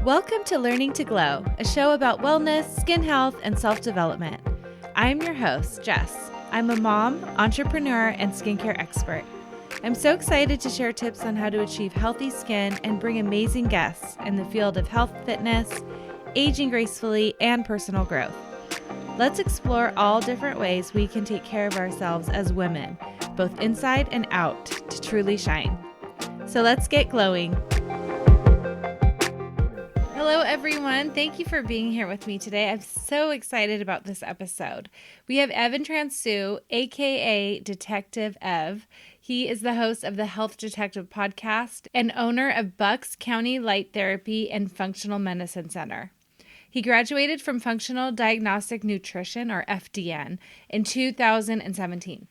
Welcome to Learning to Glow, a show about wellness, skin health, and self-development. I'm your host, Jess. I'm a mom, entrepreneur, and skincare expert. I'm so excited to share tips on how to achieve healthy skin and bring amazing guests in the field of health, fitness, aging gracefully, and personal growth. Let's explore all different ways we can take care of ourselves as women, both inside and out, to truly shine. So let's get glowing. Hello, everyone. Thank you for being here with me today. I'm so excited about this episode. We have Evan Transue, aka Detective Ev. He is the host of the Health Detective podcast and owner of Bucks County Light Therapy and Functional Medicine Center. He graduated from Functional Diagnostic Nutrition, or FDN, in 2017.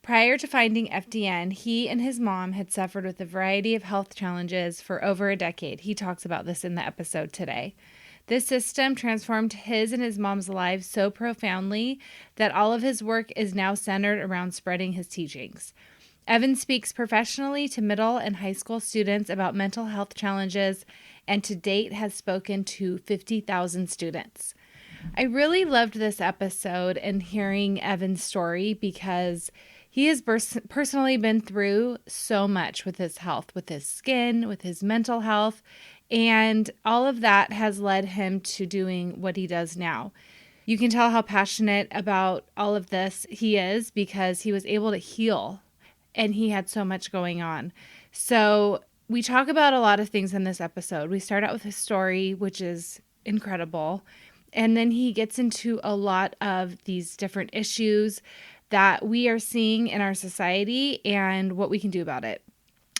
Prior to finding FDN, he and his mom had suffered with a variety of health challenges for over a decade. He talks about this in the episode today. This system transformed his and his mom's lives so profoundly that all of his work is now centered around spreading his teachings. Evan speaks professionally to middle and high school students about mental health challenges and to date has spoken to 50,000 students. I really loved this episode and hearing Evan's story because he has personally been through so much with his health, with his skin, with his mental health, and all of that has led him to doing what he does now. You can tell how passionate about all of this he is because he was able to heal and he had so much going on. So we talk about a lot of things in this episode. We start out with his story, which is incredible. And then he gets into a lot of these different issues that we are seeing in our society and what we can do about it.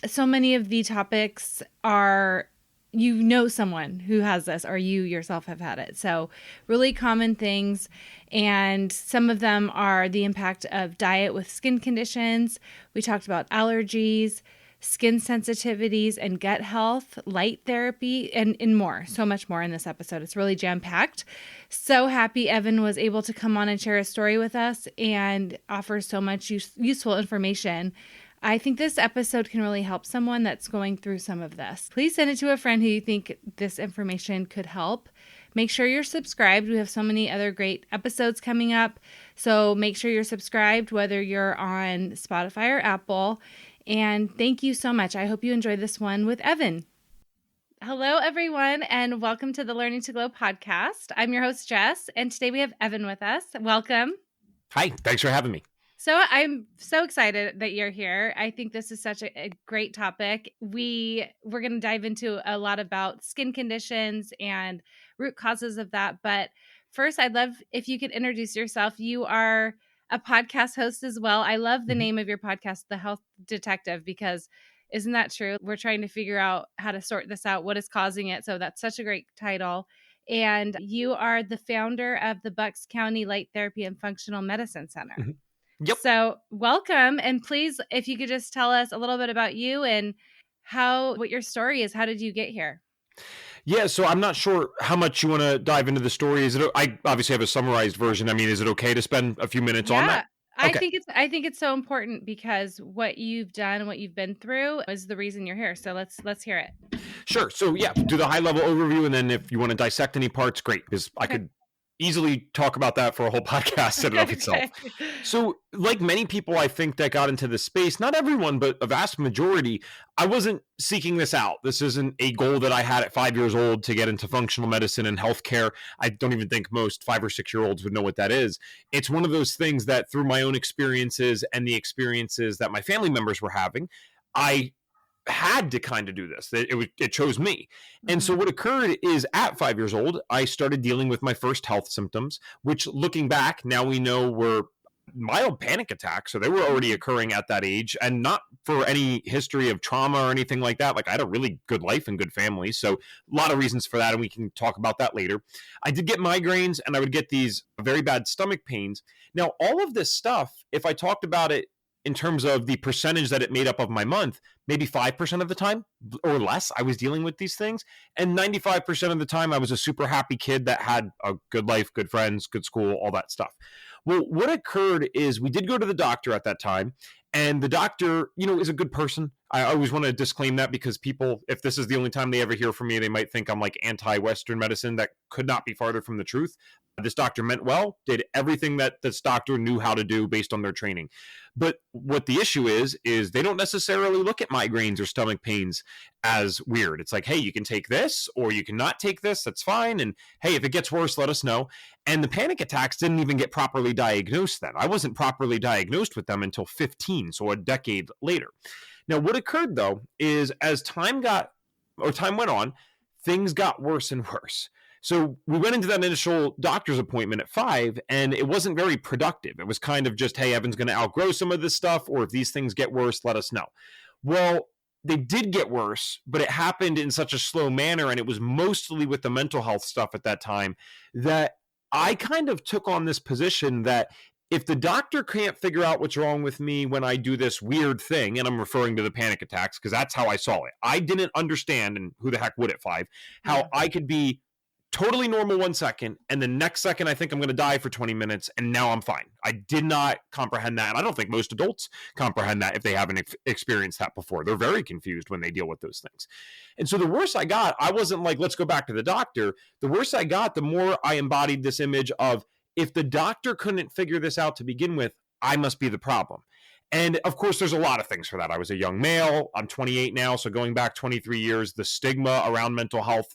So many of the topics are, you know, someone who has this or you yourself have had it. So really common things. And some of them are the impact of diet with skin conditions. We talked about allergies, skin sensitivities and gut health, light therapy, and more. So much more in this episode. It's really jam-packed. So happy Evan was able to come on and share a story with us and offer so much useful information. I think this episode can really help someone that's going through some of this. Please send it to a friend who you think this information could help. Make sure you're subscribed. We have so many other great episodes coming up. So make sure you're subscribed, whether you're on Spotify or Apple. And thank you so much. I hope you enjoyed this one with Evan. Hello, everyone, and welcome to the Learning to Glow podcast. I'm your host, Jess, and today we have Evan with us. Welcome. Hi, thanks for having me. So I'm so excited that you're here. I think this is such a great topic. We're going to dive into a lot about skin conditions and root causes of that. But first, I'd love if you could introduce yourself. You are a podcast host as well. I love the name of your podcast, The Health Detective, because isn't that true? We're trying to figure out how to sort this out, what is causing it. So that's such a great title. And you are the founder of the Bucks County Light Therapy and Functional Medicine Center. Mm-hmm. Yep. So welcome. And please, if you could just tell us a little bit about you and what your story is. How did you get here? Yeah, so I'm not sure how much you want to dive into the story. I obviously have a summarized version. I mean, is it okay to spend a few minutes on that? Okay. I think it's so important because what you've done and what you've been through is the reason you're here. So let's hear it. Sure. So yeah, do the high level overview, and then if you want to dissect any parts, great, because I could easily talk about that for a whole podcast in and of itself. So like many people, I think that got into this space, not everyone, but a vast majority, I wasn't seeking this out. This isn't a goal that I had at 5 years old to get into functional medicine and healthcare. I don't even think most 5 or 6 year olds would know what that is. It's one of those things that through my own experiences and the experiences that my family members were having, I had to kind of do this. It chose me. And so what occurred is at 5 years old, I started dealing with my first health symptoms, which looking back, now we know were mild panic attacks. So they were already occurring at that age and not for any history of trauma or anything like that. Like I had a really good life and good family. So a lot of reasons for that. And we can talk about that later. I did get migraines and I would get these very bad stomach pains. Now, all of this stuff, if I talked about it in terms of the percentage that it made up of my month, maybe 5% of the time or less, I was dealing with these things. And 95% of the time, I was a super happy kid that had a good life, good friends, good school, all that stuff. Well, what occurred is we did go to the doctor at that time, and the doctor, is a good person. I always want to disclaim that because people, if this is the only time they ever hear from me, they might think I'm like anti-Western medicine. That could not be farther from the truth. This doctor meant well, did everything that this doctor knew how to do based on their training. But what the issue is they don't necessarily look at migraines or stomach pains as weird. It's like, hey, you can take this or you cannot take this. That's fine. And hey, if it gets worse, let us know. And the panic attacks didn't even get properly diagnosed then. I wasn't properly diagnosed with them until 15, so a decade later. Now, what occurred, though, is as time went on, things got worse and worse. So we went into that initial doctor's appointment at 5, and it wasn't very productive. It was kind of just, hey, Evan's going to outgrow some of this stuff, or if these things get worse, let us know. Well, they did get worse, but it happened in such a slow manner, and it was mostly with the mental health stuff at that time, that I kind of took on this position that if the doctor can't figure out what's wrong with me when I do this weird thing, and I'm referring to the panic attacks because that's how I saw it. I didn't understand, and who the heck would at 5, how I could be totally normal 1 second, and the next second I think I'm going to die for 20 minutes, and now I'm fine. I did not comprehend that, and I don't think most adults comprehend that if they haven't experienced that before. They're very confused when they deal with those things. And so the worse I got, I wasn't like, let's go back to the doctor. The worse I got, the more I embodied this image of, if the doctor couldn't figure this out to begin with, I must be the problem. And of course, there's a lot of things for that. I was a young male. I'm 28 now. So going back 23 years, the stigma around mental health,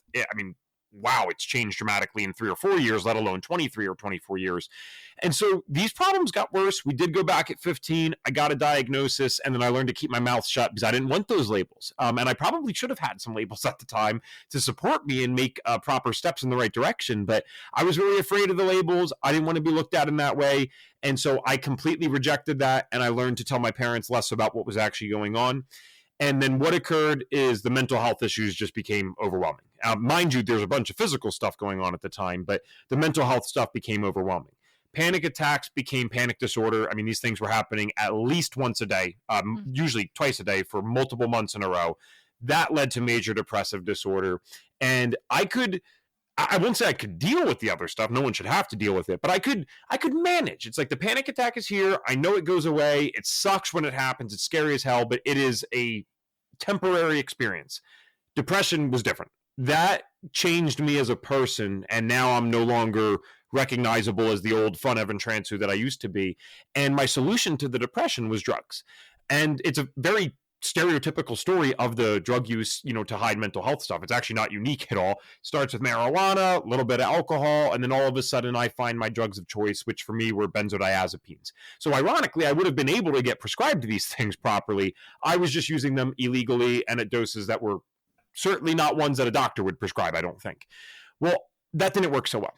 wow, it's changed dramatically in 3 or 4 years, let alone 23 or 24 years. And so these problems got worse. We did go back at 15. I got a diagnosis, and then I learned to keep my mouth shut because I didn't want those labels. And I probably should have had some labels at the time to support me and make proper steps in the right direction. But I was really afraid of the labels. I didn't want to be looked at in that way. And so I completely rejected that, and I learned to tell my parents less about what was actually going on. And then what occurred is the mental health issues just became overwhelming. Mind you, there's a bunch of physical stuff going on at the time, but the mental health stuff became overwhelming. Panic attacks became panic disorder. I mean, these things were happening at least once a day, usually twice a day for multiple months in a row. That led to major depressive disorder. And I wouldn't say I could deal with the other stuff. No one should have to deal with it, but I could manage. It's like the panic attack is here. I know it goes away. It sucks when it happens. It's scary as hell, but it is a temporary experience. Depression was different. That changed me as a person, and now I'm no longer recognizable as the old fun Evan Transue that I used to be. And my solution to the depression was drugs. And it's a very stereotypical story of the drug use, to hide mental health stuff. It's actually not unique at all. It starts with marijuana, a little bit of alcohol, and then all of a sudden I find my drugs of choice, which for me were benzodiazepines. So ironically, I would have been able to get prescribed these things properly. I was just using them illegally and at doses that were certainly not ones that a doctor would prescribe, I don't think. Well, that didn't work so well.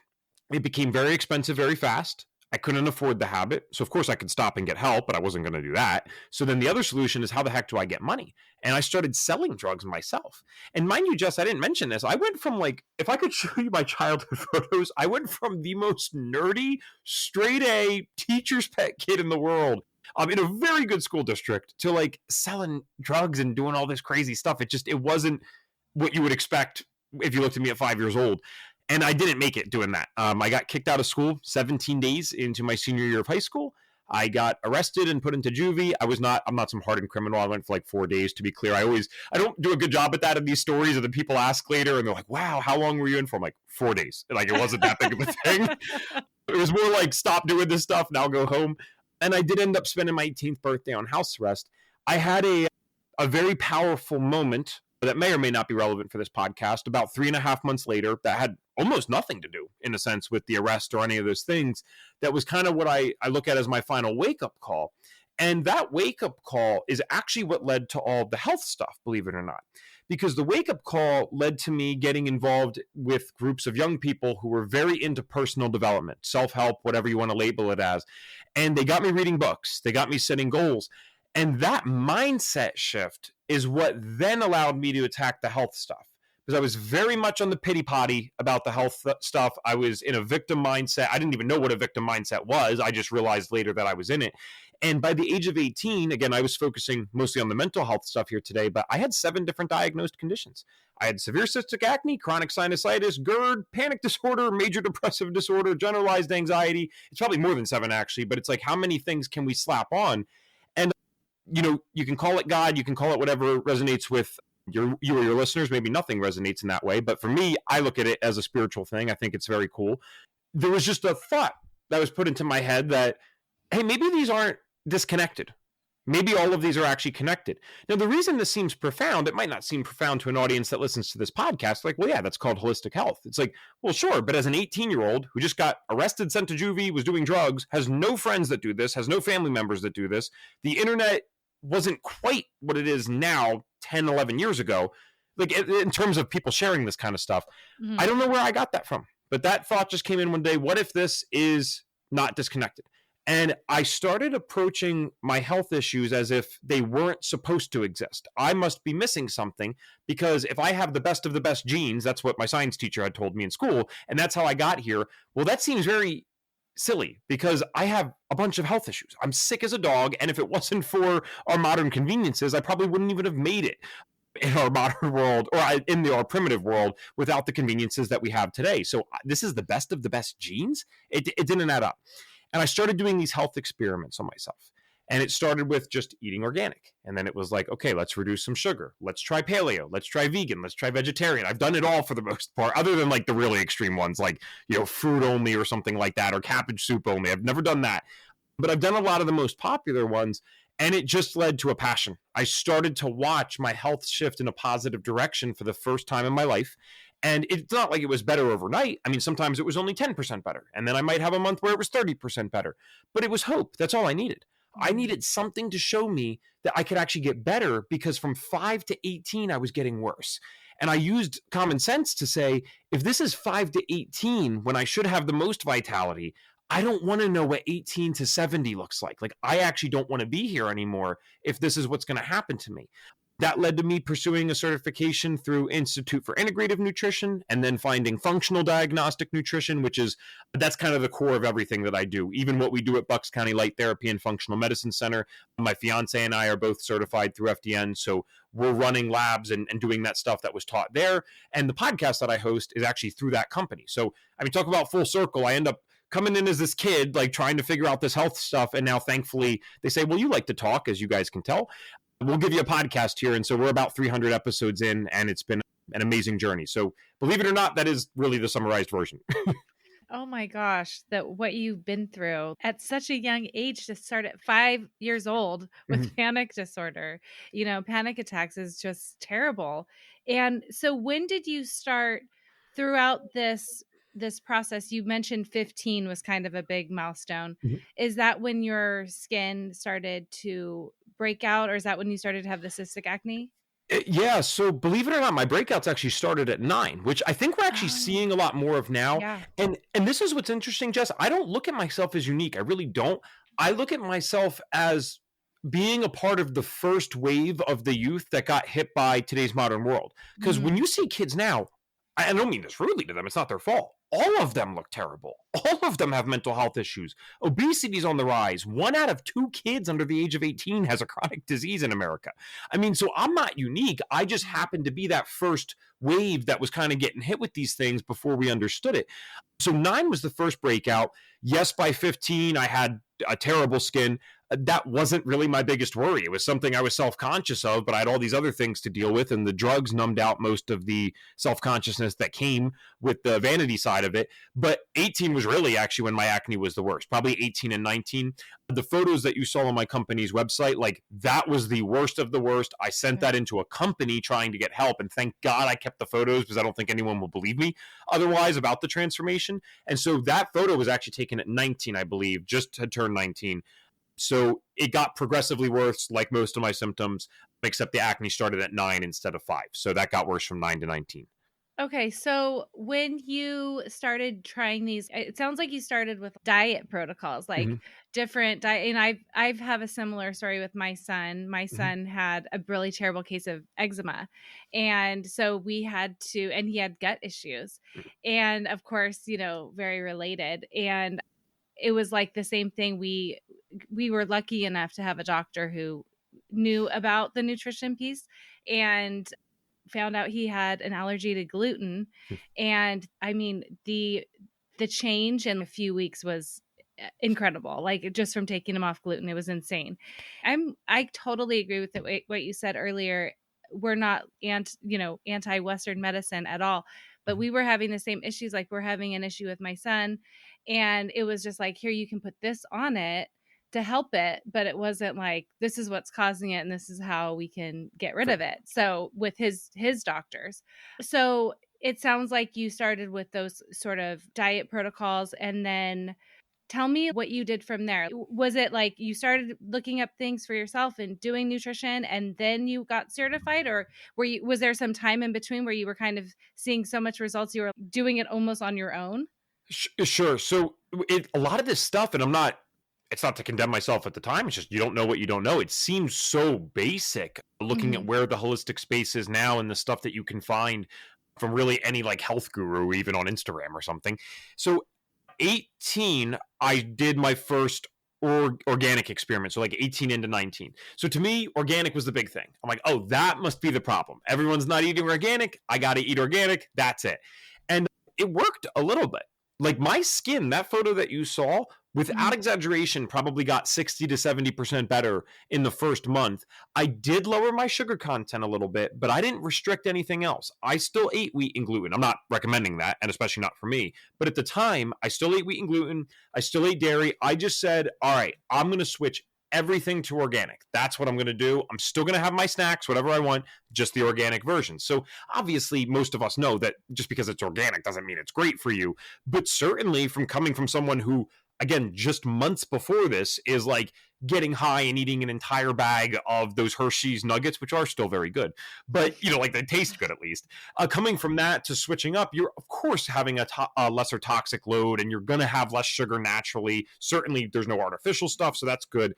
It became very expensive very fast. I couldn't afford the habit. So of course I could stop and get help, but I wasn't going to do that. So then the other solution is, how the heck do I get money? And I started selling drugs myself. And mind you, Jess, I didn't mention this. I went from if I could show you my childhood photos, I went from the most nerdy, straight A teacher's pet kid in the world, in a very good school district, to selling drugs and doing all this crazy stuff. It wasn't what you would expect if you looked at me at 5 years old. And I didn't make it doing that. I got kicked out of school 17 days into my senior year of high school. I got arrested and put into juvie. I'm not some hardened criminal. I went for 4 days, to be clear. I don't do a good job at that in these stories, and then people ask later and they're like, wow, how long were you in for? I'm like, 4 days. It wasn't that big of a thing. It was more stop doing this stuff, now go home. And I did end up spending my 18th birthday on house arrest. I had a very powerful moment that may or may not be relevant for this podcast about 3.5 months later that had almost nothing to do, in a sense, with the arrest or any of those things. That was kind of what I look at as my final wake-up call. And that wake-up call is actually what led to all the health stuff, believe it or not. Because the wake-up call led to me getting involved with groups of young people who were very into personal development, self-help, whatever you want to label it as. And they got me reading books. They got me setting goals. And that mindset shift is what then allowed me to attack the health stuff. Because I was very much on the pity potty about the health stuff. I was in a victim mindset. I didn't even know what a victim mindset was. I just realized later that I was in it. And by the age of 18, again, I was focusing mostly on the mental health stuff here today, but I had 7 different diagnosed conditions. I had severe cystic acne, chronic sinusitis, GERD, panic disorder, major depressive disorder, generalized anxiety. It's probably more than 7 actually, but it's like, how many things can we slap on? And you can call it God, you can call it whatever resonates with you or your listeners. Maybe nothing resonates in that way, but for me, I look at it as a spiritual thing. I think it's very cool. There was just a thought that was put into my head that, hey, maybe these aren't disconnected. Maybe all of these are actually connected. Now, the reason this seems profound, it might not seem profound to an audience that listens to this podcast. Like, well, yeah, that's called holistic health. It's like, well, sure, but as an 18-year-old who just got arrested, sent to juvie, was doing drugs, has no friends that do this, has no family members that do this, the internet wasn't quite what it is now 10, 11 years ago, like in terms of people sharing this kind of stuff. Mm-hmm. I don't know where I got that from, but that thought just came in one day. What if this is not disconnected? And I started approaching my health issues as if they weren't supposed to exist. I must be missing something, because if I have the best of the best genes, that's what my science teacher had told me in school, and that's how I got here. Well, that seems very silly, because I have a bunch of health issues. I'm sick as a dog, and if it wasn't for our modern conveniences, I probably wouldn't even have made it in our modern world, or in our primitive world, without the conveniences that we have today. So this is the best of the best genes? It didn't add up. And I started doing these health experiments on myself. And it started with just eating organic. And then it was like, okay, let's reduce some sugar. Let's try paleo. Let's try vegan. Let's try vegetarian. I've done it all for the most part, other than like the really extreme ones, like, fruit only or something like that, or cabbage soup only. I've never done that. But I've done a lot of the most popular ones. And it just led to a passion. I started to watch my health shift in a positive direction for the first time in my life. And it's not like it was better overnight. I mean, sometimes it was only 10% better. And then I might have a month where it was 30% better. But it was hope. That's all I needed. I needed something to show me that I could actually get better, because from 5 to 18, I was getting worse. And I used common sense to say, if this is 5 to 18, when I should have the most vitality, I don't want to know what 18 to 70 looks like. Like, I actually don't want to be here anymore if this is what's going to happen to me. That led to me pursuing a certification through Institute for Integrative Nutrition, and then finding functional diagnostic nutrition, that's kind of the core of everything that I do. Even what we do at Bucks County Light Therapy and Functional Medicine Center. My fiance and I are both certified through FDN. So we're running labs and doing that stuff that was taught there. And the podcast that I host is actually through that company. So, I mean, talk about full circle. I end up coming in as this kid, like trying to figure out this health stuff. And now thankfully they say, well, you like to talk, as you guys can tell. We'll give you a podcast here. And so we're about 300 episodes in, and it's been an amazing journey. So believe it or not, that is really the summarized version. Oh my gosh, that what you've been through at such a young age, to start at 5 years old with panic disorder, panic attacks is just terrible. And so when did you start throughout this process? You mentioned 15 was kind of a big milestone. Is that when your skin started to break out, or is that when you started to have the cystic acne? Yeah. So believe it or not, my breakouts actually started at 9, which I think we're actually seeing a lot more of now. Yeah. And this is what's interesting, Jess. I don't look at myself as unique. I really don't. I look at myself as being a part of the first wave of the youth that got hit by today's modern world. Because when you see kids now, I don't mean this rudely to them, it's not their fault. All of them look terrible. All of them have mental health issues. Obesity is on the rise. 1 out of 2 kids under the age of 18 has a chronic disease in America. I mean, so I'm not unique. I just happened to be that first wave that was kind of getting hit with these things before we understood it. So 9 was the first breakout. Yes, by 15, I had a terrible skin. That wasn't really my biggest worry. It was something I was self-conscious of, but I had all these other things to deal with, and the drugs numbed out most of the self-consciousness that came with the vanity side of it. But 18 was really actually when my acne was the worst, probably 18 and 19. The photos that you saw on my company's website, like, that was the worst of the worst. I sent that into a company trying to get help, and thank God I kept the photos, because I don't think anyone will believe me otherwise about the transformation. And so that photo was actually taken at 19, I believe, just to turn 19. So it got progressively worse, like most of my symptoms, except the acne started at 9 instead of 5. So that got worse from 9 to 19. Okay, so when you started trying these, it sounds like you started with diet protocols, like different diet. And I've have a similar story with my son. My son had a really terrible case of eczema, and so we had to, and he had gut issues, and of course, very related. And it was like the same thing. We were lucky enough to have a doctor who knew about the nutrition piece and found out he had an allergy to gluten. And I mean, the change in a few weeks was incredible. Like, just from taking him off gluten, it was insane. I totally agree with what you said earlier. We're not anti-Western medicine at all, but we were having the same issues. Like, we're having an issue with my son, and it was just like, here, you can put this on it to help it, but it wasn't like, this is what's causing it and this is how we can get rid of it. So with his doctors. So it sounds like you started with those sort of diet protocols, and then tell me what you did from there. Was it like you started looking up things for yourself and doing nutrition and then you got certified, or was there some time in between where you were kind of seeing so much results you were doing it almost on your own? Sure. So a lot of this stuff, and it's not to condemn myself at the time. It's just, you don't know what you don't know. It seems so basic looking at where the holistic space is now and the stuff that you can find from really any like health guru, even on Instagram or something. So 18, I did my first organic experiment. So like 18 into 19. So to me, organic was the big thing. I'm like, oh, that must be the problem. Everyone's not eating organic. I got to eat organic. That's it. And it worked a little bit. Like, my skin, that photo that you saw, without exaggeration, probably got 60 to 70% better in the first month. I did lower my sugar content a little bit, but I didn't restrict anything else. I still ate wheat and gluten. I'm not recommending that, and especially not for me. But at the time, I still ate wheat and gluten. I still ate dairy. I just said, all right, I'm going to switch everything to organic. That's what I'm going to do. I'm still going to have my snacks, whatever I want, just the organic version. So obviously, most of us know that just because it's organic doesn't mean it's great for you. But certainly, from coming from someone who, again, just months before this is like getting high and eating an entire bag of those Hershey's nuggets, which are still very good, but like they taste good at least. Coming from that to switching up, you're of course having a lesser toxic load, and you're going to have less sugar naturally. Certainly there's no artificial stuff, so that's good.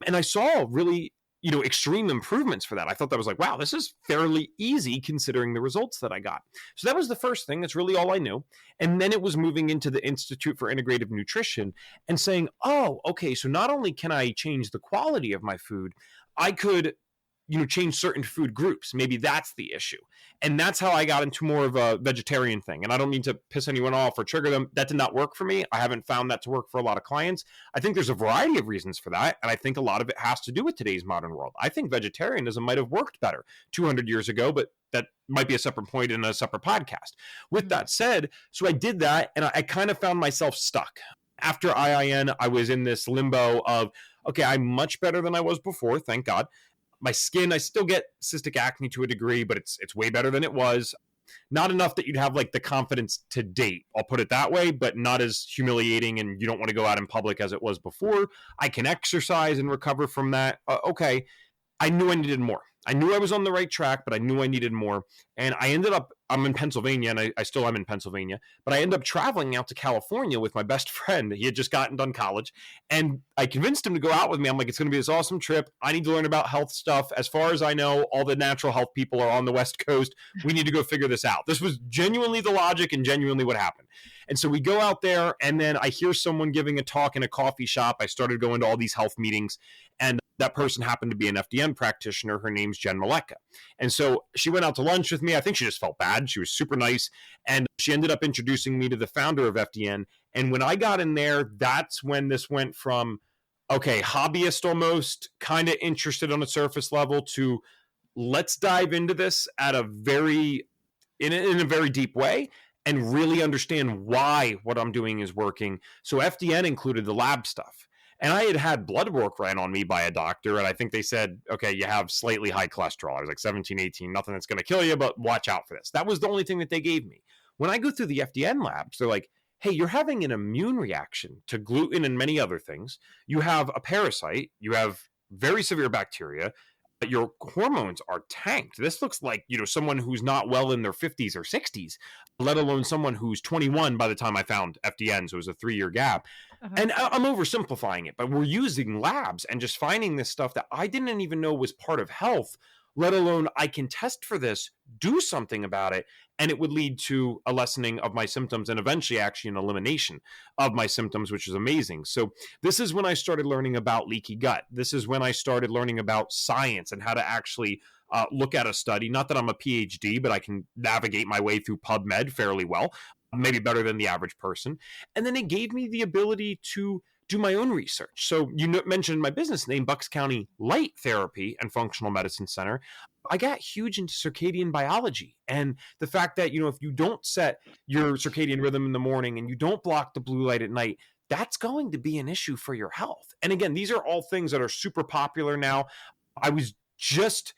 And I saw really extreme improvements for that. I thought that was like, wow, this is fairly easy considering the results that I got. So that was the first thing. That's really all I knew. And then it was moving into the Institute for Integrative Nutrition and saying, oh, okay, so not only can I change the quality of my food, I could change certain food groups. Maybe that's the issue. And that's how I got into more of a vegetarian thing. And I don't mean to piss anyone off or trigger them. That did not work for me. I haven't found that to work for a lot of clients. I think there's a variety of reasons for that. And I think a lot of it has to do with today's modern world. I think vegetarianism might have worked better 200 years ago, but that might be a separate point in a separate podcast. With that said, so I did that, and I kind of found myself stuck. After IIN, I was in this limbo of, okay, I'm much better than I was before, thank God. My skin, I still get cystic acne to a degree, but it's way better than it was. Not enough that you'd have like the confidence to date, I'll put it that way, but not as humiliating, and you don't want to go out in public as it was before. I can exercise and recover from that. Okay, I knew I needed more. I knew I was on the right track, but I knew I needed more. And I ended up, I'm in Pennsylvania, and I still am in Pennsylvania, but I ended up traveling out to California with my best friend. He had just gotten done college, and I convinced him to go out with me. I'm like, it's going to be this awesome trip. I need to learn about health stuff. As far as I know, all the natural health people are on the West Coast. We need to go figure this out. This was genuinely the logic and genuinely what happened. And so we go out there, and then I hear someone giving a talk in a coffee shop. I started going to all these health meetings, and that person happened to be an FDN practitioner. Her name's Jen Maleka. And so she went out to lunch with me. I think she just felt bad. She was super nice. And she ended up introducing me to the founder of FDN. And when I got in there, that's when this went from, okay, hobbyist almost, kind of interested on a surface level, to let's dive into this at a very, in a very deep way, and really understand why what I'm doing is working. So FDN included the lab stuff. And I had blood work ran on me by a doctor, and I think they said, okay, you have slightly high cholesterol. I was like 17, 18, nothing that's going to kill you, but watch out for this. That was the only thing that they gave me. When I go through the FDN labs, they're like, hey, you're having an immune reaction to gluten and many other things. You have a parasite. You have very severe bacteria. Your hormones are tanked. This looks like, someone who's not well in their 50s or 60s, let alone someone who's 21 by the time I found FDN. So it was a 3-year gap. And I'm oversimplifying it, but we're using labs and just finding this stuff that I didn't even know was part of health let alone I can test for this, do something about it, and it would lead to a lessening of my symptoms and eventually actually an elimination of my symptoms, which is amazing. So this is when I started learning about leaky gut. This is when I started learning about science and how to actually look at a study. Not that I'm a PhD, but I can navigate my way through PubMed fairly well, maybe better than the average person. And then it gave me the ability to do my own research. So you mentioned my business name, Bucks County Light Therapy and Functional Medicine Center. I got huge into circadian biology and the fact that, if you don't set your circadian rhythm in the morning and you don't block the blue light at night, that's going to be an issue for your health. And again, these are all things that are super popular now. I was just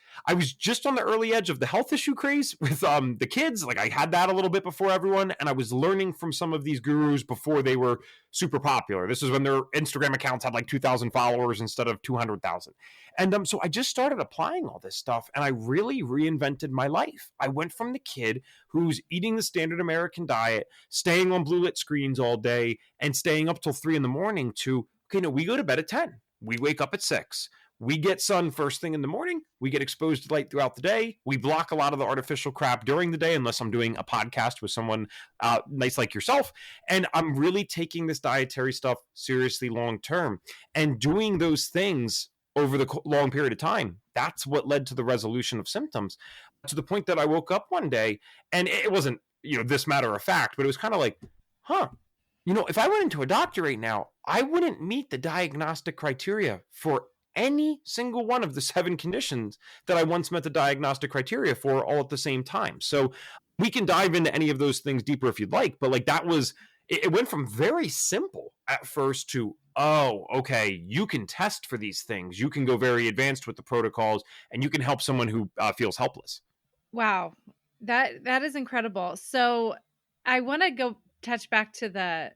on the early edge of the health issue craze with the kids. Like I had that a little bit before everyone, and I was learning from some of these gurus before they were super popular. This is when their Instagram accounts had like 2,000 followers instead of 200,000. And so I just started applying all this stuff, and I really reinvented my life. I went from the kid who's eating the standard American diet, staying on blue lit screens all day, and staying up till 3 a.m. to, okay, no, we go to bed at 10. We wake up at 6. We get sun first thing in the morning. We get exposed to light throughout the day. We block a lot of the artificial crap during the day, unless I'm doing a podcast with someone nice like yourself. And I'm really taking this dietary stuff seriously long term and doing those things over the long period of time. That's what led to the resolution of symptoms, to the point that I woke up one day and it wasn't, this matter of fact, but it was kind of like, if I went into a doctor right now, I wouldn't meet the diagnostic criteria for any single one of the 7 conditions that I once met the diagnostic criteria for all at the same time. So we can dive into any of those things deeper if you'd like, but like that was, it went from very simple at first to, oh, okay, you can test for these things. You can go very advanced with the protocols and you can help someone who feels helpless. Wow. That is incredible. So I want to go touch back to the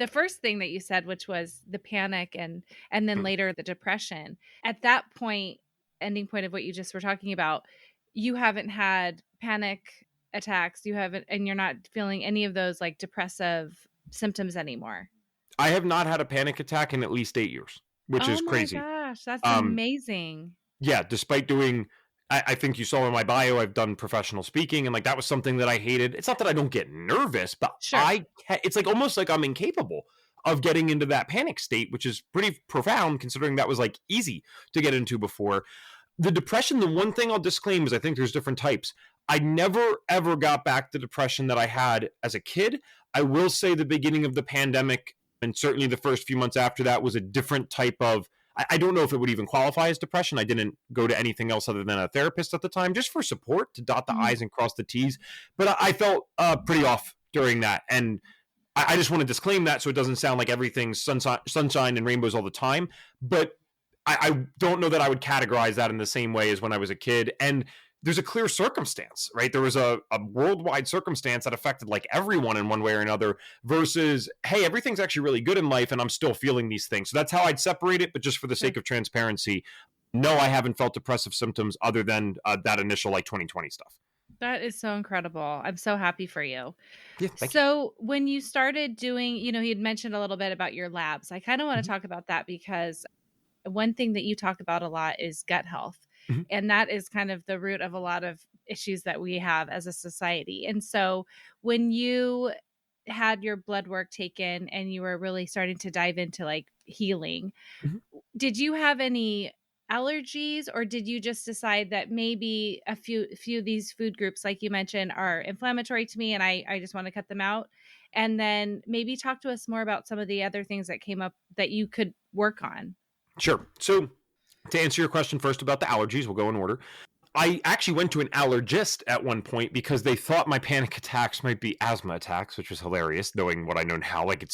first thing that you said, which was the panic and then later the depression. At that point, ending point of what you just were talking about, you haven't had panic attacks, you haven't, and you're not feeling any of those like depressive symptoms anymore. I have not had a panic attack in at least 8 years, which is crazy. Oh my gosh, that's amazing. Yeah, despite doing, I think you saw in my bio, I've done professional speaking, and like that was something that I hated. It's not that I don't get nervous, but it's like almost like I'm incapable of getting into that panic state, which is pretty profound considering that was like easy to get into before. The depression, the one thing I'll disclaim is I think there's different types. I never ever got back the depression that I had as a kid. I will say the beginning of the pandemic and certainly the first few months after that was a different type of, I don't know if it would even qualify as depression. I didn't go to anything else other than a therapist at the time, just for support to dot the I's and cross the T's. But I felt pretty off during that. And I just want to disclaim that so it doesn't sound like everything's sunshine and rainbows all the time. But I don't know that I would categorize that in the same way as when I was a kid. And there's a clear circumstance, right? There was a worldwide circumstance that affected like everyone in one way or another versus, hey, everything's actually really good in life and I'm still feeling these things. So that's how I'd separate it. But just for the sake of transparency, no, I haven't felt depressive symptoms other than that initial like 2020 stuff. That is so incredible. I'm so happy for you. Yeah, so when you started doing, you'd mentioned a little bit about your labs. I kind of want to talk about that because one thing that you talk about a lot is gut health. And that is kind of the root of a lot of issues that we have as a society. And so when you had your blood work taken and you were really starting to dive into like healing, did you have any allergies or did you just decide that maybe a few of these food groups, like you mentioned, are inflammatory to me and I just want to cut them out? And then maybe talk to us more about some of the other things that came up that you could work on. Sure. So to answer your question first about the allergies, we'll go in order. I actually went to an allergist at one point because they thought my panic attacks might be asthma attacks, which was hilarious, knowing what I know now. Like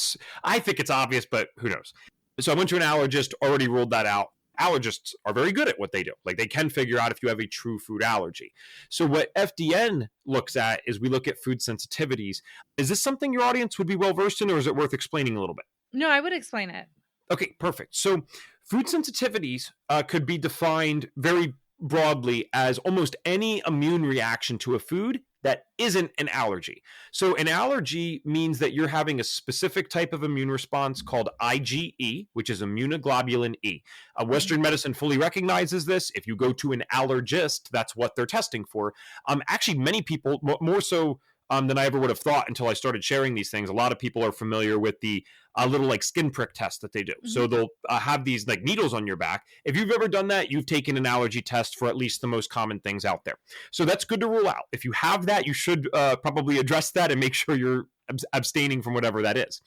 I think it's obvious, but who knows? So I went to an allergist, already ruled that out. Allergists are very good at what they do. Like they can figure out if you have a true food allergy. So what FDN looks at is we look at food sensitivities. Is this something your audience would be well versed in, or is it worth explaining a little bit? No, I would explain it. Okay, perfect. So food sensitivities could be defined very broadly as almost any immune reaction to a food that isn't an allergy. So an allergy means that you're having a specific type of immune response called IgE, which is immunoglobulin E. Western medicine fully recognizes this. If you go to an allergist, that's what they're testing for. Actually, many people, more so than I ever would have thought until I started sharing these things. A lot of people are familiar with the little like skin prick test that they do. So they'll have these like needles on your back. If you've ever done that, you've taken an allergy test for at least the most common things out there. So that's good to rule out. If you have that, you should probably address that and make sure you're abstaining from whatever that is.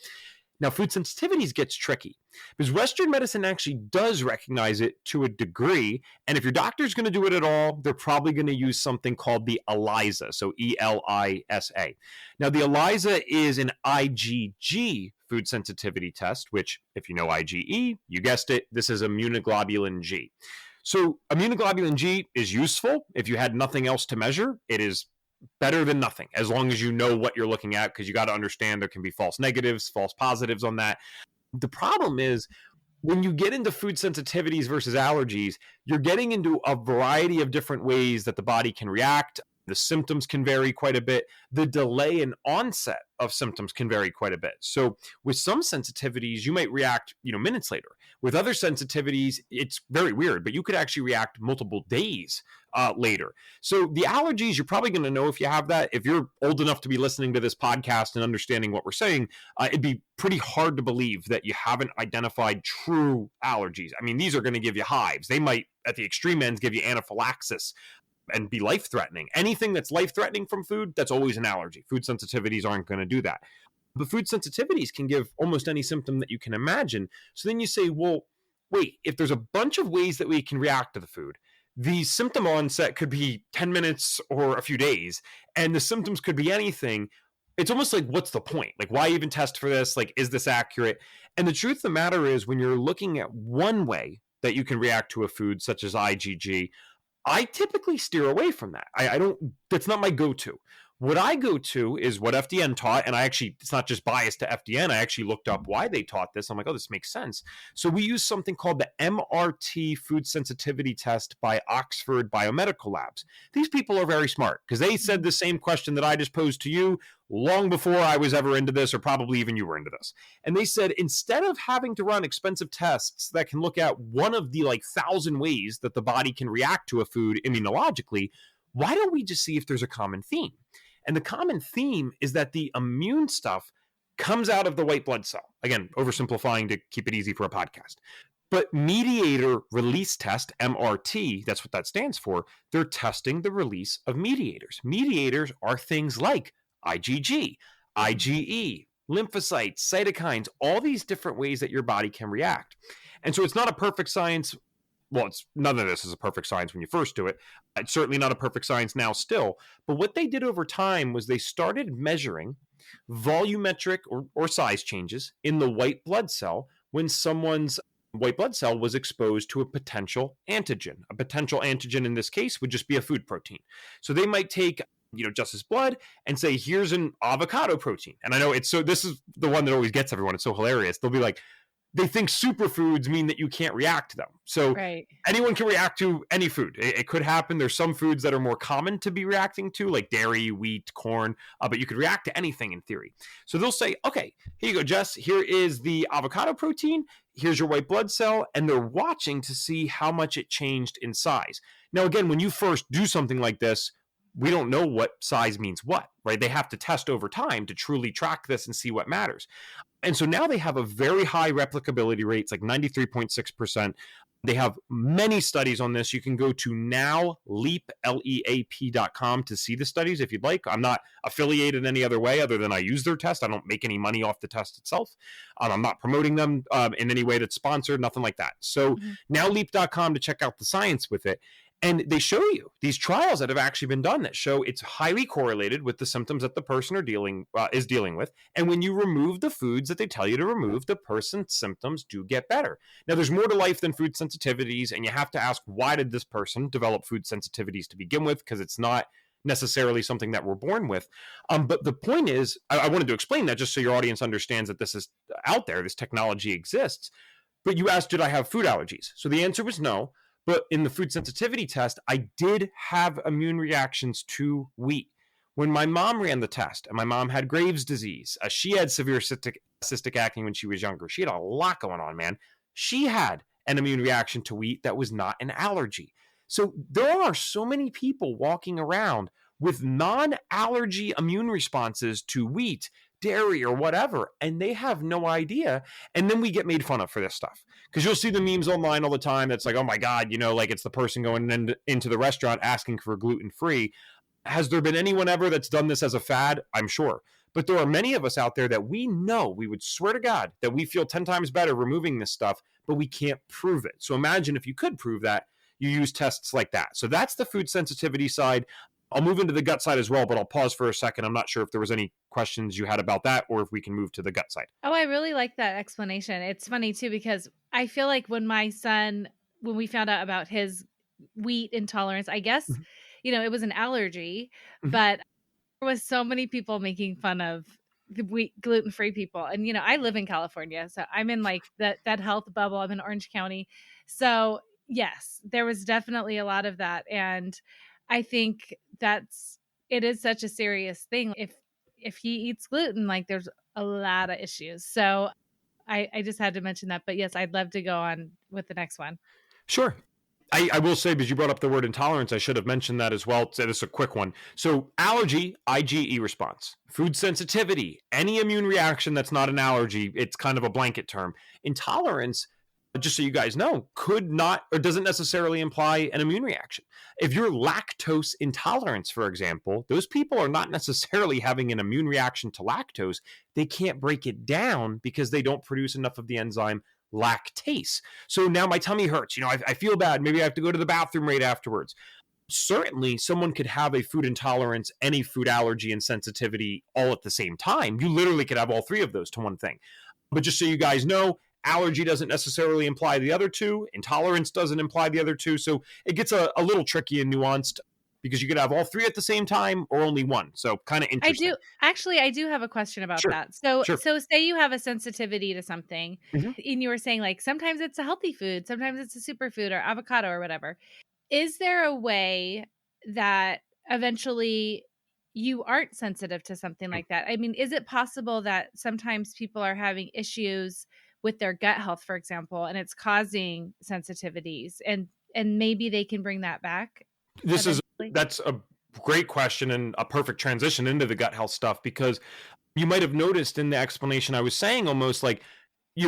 Now, food sensitivities gets tricky because Western medicine actually does recognize it to a degree. And if your doctor's going to do it at all, they're probably going to use something called the ELISA. So ELISA. Now, the ELISA is an IgG food sensitivity test, which if you know IgE, you guessed it, this is immunoglobulin G. So immunoglobulin G is useful. If you had nothing else to measure, it is better than nothing, as long as you know what you're looking at, because you got to understand there can be false negatives, false positives on that. The problem is when you get into food sensitivities versus allergies, you're getting into a variety of different ways that the body can react. The symptoms can vary quite a bit. The delay in onset of symptoms can vary quite a bit. So with some sensitivities, you might react, minutes later. With other sensitivities, it's very weird, but you could actually react multiple days later. So the allergies, you're probably going to know if you have that. If you're old enough to be listening to this podcast and understanding what we're saying, it'd be pretty hard to believe that you haven't identified true allergies. I mean, these are going to give you hives. They might, at the extreme ends, give you anaphylaxis and be life-threatening. Anything that's life-threatening from food, that's always an allergy. Food sensitivities aren't going to do that. But food sensitivities can give almost any symptom that you can imagine. So then you say, well, wait, if there's a bunch of ways that we can react to the food, the symptom onset could be 10 minutes or a few days, and the symptoms could be anything. It's almost like, what's the point? Like, why even test for this? Like, is this accurate? And the truth of the matter is, when you're looking at one way that you can react to a food, such as IgG, I typically steer away from that. I don't, that's not my go-to. What I go to is what FDN taught, and it's not just biased to FDN. I actually looked up why they taught this. I'm like, oh, this makes sense. So we use something called the MRT food sensitivity test by Oxford Biomedical Labs. These people are very smart because they said the same question that I just posed to you long before I was ever into this, or probably even you were into this. And they said, instead of having to run expensive tests that can look at one of the 1,000 ways that the body can react to a food immunologically, why don't we just see if there's a common theme? And the common theme is that the immune stuff comes out of the white blood cell. Again, oversimplifying to keep it easy for a podcast. But mediator release test, MRT, that's what that stands for, they're testing the release of mediators. Mediators are things like IgG, IgE, lymphocytes, cytokines, all these different ways that your body can react. And so it's not a perfect science. Well, none of this is a perfect science when you first do it. It's certainly not a perfect science now still. But what they did over time was they started measuring volumetric or size changes in the white blood cell when someone's white blood cell was exposed to a potential antigen. A potential antigen in this case would just be a food protein. So they might take Jess's blood and say, here's an avocado protein. And I know this is the one that always gets everyone. It's so hilarious. They'll be like, they think superfoods mean that you can't react to them. So anyone can react to any food. It could happen. There's some foods that are more common to be reacting to, like dairy, wheat, corn, but you could react to anything in theory. So they'll say, okay, here you go, Jess. Here is the avocado protein. Here's your white blood cell. And they're watching to see how much it changed in size. Now, again, when you first do something like this, we don't know what size means what, right? They have to test over time to truly track this and see what matters. And so now they have a very high replicability rate. It's like 93.6%. They have many studies on this. You can go to nowleap.com to see the studies if you'd like. I'm not affiliated any other way other than I use their test. I don't make any money off the test itself. I'm not promoting them in any way that's sponsored, nothing like that. So nowleap.com to check out the science with it. And they show you these trials that have actually been done that show it's highly correlated with the symptoms that the person is dealing with. And when you remove the foods that they tell you to remove, the person's symptoms do get better. Now, there's more to life than food sensitivities, and you have to ask, why did this person develop food sensitivities to begin with? Because it's not necessarily something that we're born with. But the point is, I wanted to explain that just so your audience understands that this is out there, this technology exists. But you asked, did I have food allergies? So the answer was no. But in the food sensitivity test, I did have immune reactions to wheat. When my mom ran the test, and my mom had Graves' disease, she had severe cystic acne when she was younger. She had a lot going on, man. She had an immune reaction to wheat that was not an allergy. So there are so many people walking around with non-allergy immune responses to wheat, dairy, or whatever, and they have no idea. And then we get made fun of for this stuff. Because you'll see the memes online all the time that's like, oh my God, like it's the person going into the restaurant asking for gluten-free. Has there been anyone ever that's done this as a fad? I'm sure. But there are many of us out there that we know, we would swear to God, that we feel 10 times better removing this stuff, but we can't prove it. So imagine if you could prove that, you use tests like that. So that's the food sensitivity side. I'll move into the gut side as well, but I'll pause for a second. I'm not sure if there was any questions you had about that or if we can move to the gut side. Oh, I really like that explanation. It's funny too, because I feel like when we found out about his wheat intolerance, I guess, it was an allergy, but there was so many people making fun of the wheat gluten-free people. And, I live in California, so I'm in like that health bubble. I'm in Orange County. So yes, there was definitely a lot of that. And I think it is such a serious thing. If he eats gluten, like there's a lot of issues. So I just had to mention that. But yes, I'd love to go on with the next one. Sure. I will say, because you brought up the word intolerance, I should have mentioned that as well. So this is a quick one. So allergy, IgE response. Food sensitivity, any immune reaction that's not an allergy, it's kind of a blanket term. Intolerance, just so you guys know, could not or doesn't necessarily imply an immune reaction. If you're lactose intolerance, for example, those people are not necessarily having an immune reaction to lactose. They can't break it down because they don't produce enough of the enzyme lactase. So now my tummy hurts. I feel bad. Maybe I have to go to the bathroom right afterwards. Certainly, someone could have a food intolerance, any food allergy, and sensitivity all at the same time. You literally could have all three of those to one thing. But just so you guys know, allergy doesn't necessarily imply the other two. Intolerance doesn't imply the other two. So it gets a little tricky and nuanced, because you could have all three at the same time or only one. So kind of interesting. I do have a question about that. So say you have a sensitivity to something, and you were saying like sometimes it's a healthy food, sometimes it's a superfood or avocado or whatever. Is there a way that eventually you aren't sensitive to something like that? I mean, is it possible that sometimes people are having issues with their gut health, for example, and it's causing sensitivities, and maybe they can bring that back? That's a great question and a perfect transition into the gut health stuff, because you might have noticed in the explanation I was saying almost like,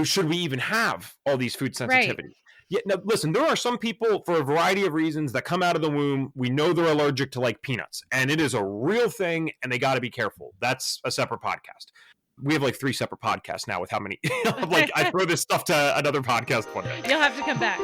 should we even have all these food sensitivities? Right. Yeah, now listen, there are some people for a variety of reasons that come out of the womb. We know they're allergic to like peanuts, and it is a real thing, and they got to be careful. That's a separate podcast. We have like 3 separate podcasts now with how many, I throw this stuff to another podcast one day. You'll have to come back.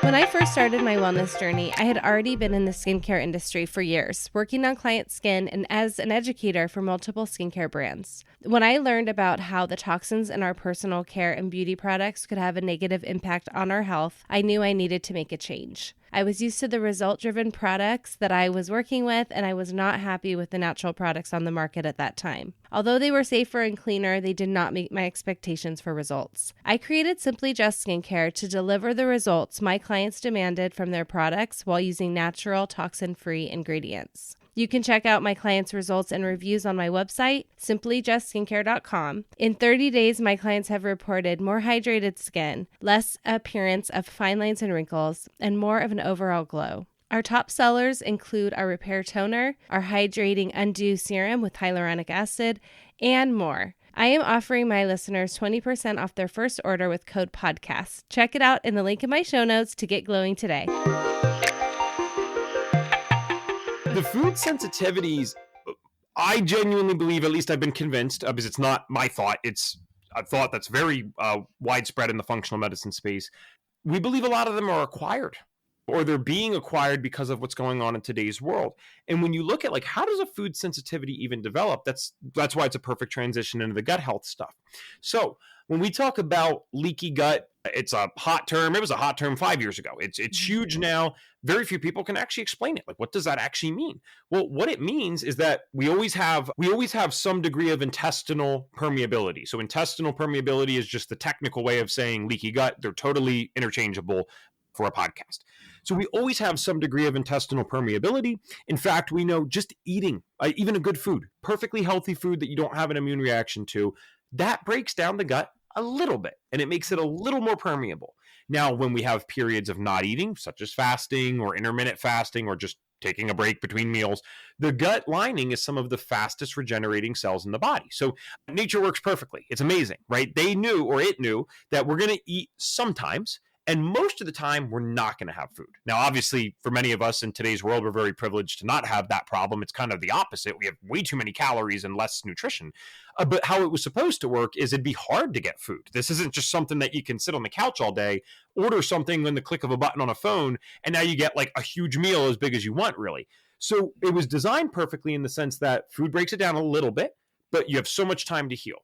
When I first started my wellness journey, I had already been in the skincare industry for years, working on client skin and as an educator for multiple skincare brands. When I learned about how the toxins in our personal care and beauty products could have a negative impact on our health, I knew I needed to make a change. I was used to the result-driven products that I was working with, and I was not happy with the natural products on the market at that time. Although they were safer and cleaner, they did not meet my expectations for results. I created Simply Just Skincare to deliver the results my clients demanded from their products while using natural, toxin-free ingredients. You can check out my clients' results and reviews on my website, simplyjustskincare.com. In 30 days, my clients have reported more hydrated skin, less appearance of fine lines and wrinkles, and more of an overall glow. Our top sellers include our Repair Toner, our Hydrating Undo Serum with hyaluronic acid, and more. I am offering my listeners 20% off their first order with code PODCAST. Check it out in the link in my show notes to get glowing today. The food sensitivities, I genuinely believe, at least I've been convinced, because it's not my thought, it's a thought that's very widespread in the functional medicine space. We believe a lot of them are acquired, or they're being acquired because of what's going on in today's world. And when you look at how does a food sensitivity even develop, that's why it's a perfect transition into the gut health stuff. So when we talk about leaky gut, it's a hot term. It was a hot term 5 years ago. It's huge now. Very few people can actually explain it. What does that actually mean? Well, what it means is that we always have some degree of intestinal permeability. So intestinal permeability is just the technical way of saying leaky gut. They're totally interchangeable for a podcast. So we always have some degree of intestinal permeability. In fact, we know just eating, even a good food, perfectly healthy food that you don't have an immune reaction to, that breaks down the gut a little bit and it makes it a little more permeable. Now, when we have periods of not eating, such as fasting or intermittent fasting or just taking a break between meals, the gut lining is some of the fastest regenerating cells in the body. So nature works perfectly. It's amazing, right? They knew, or it knew, that we're going to eat sometimes. And most of the time, we're not going to have food. Now, obviously, for many of us in today's world, we're very privileged to not have that problem. It's kind of the opposite. We have way too many calories and less nutrition. But how it was supposed to work is it'd be hard to get food. This isn't just something that you can sit on the couch all day, order something in the click of a button on a phone, and now you get like a huge meal as big as you want, really. So it was designed perfectly in the sense that food breaks it down a little bit, but you have so much time to heal.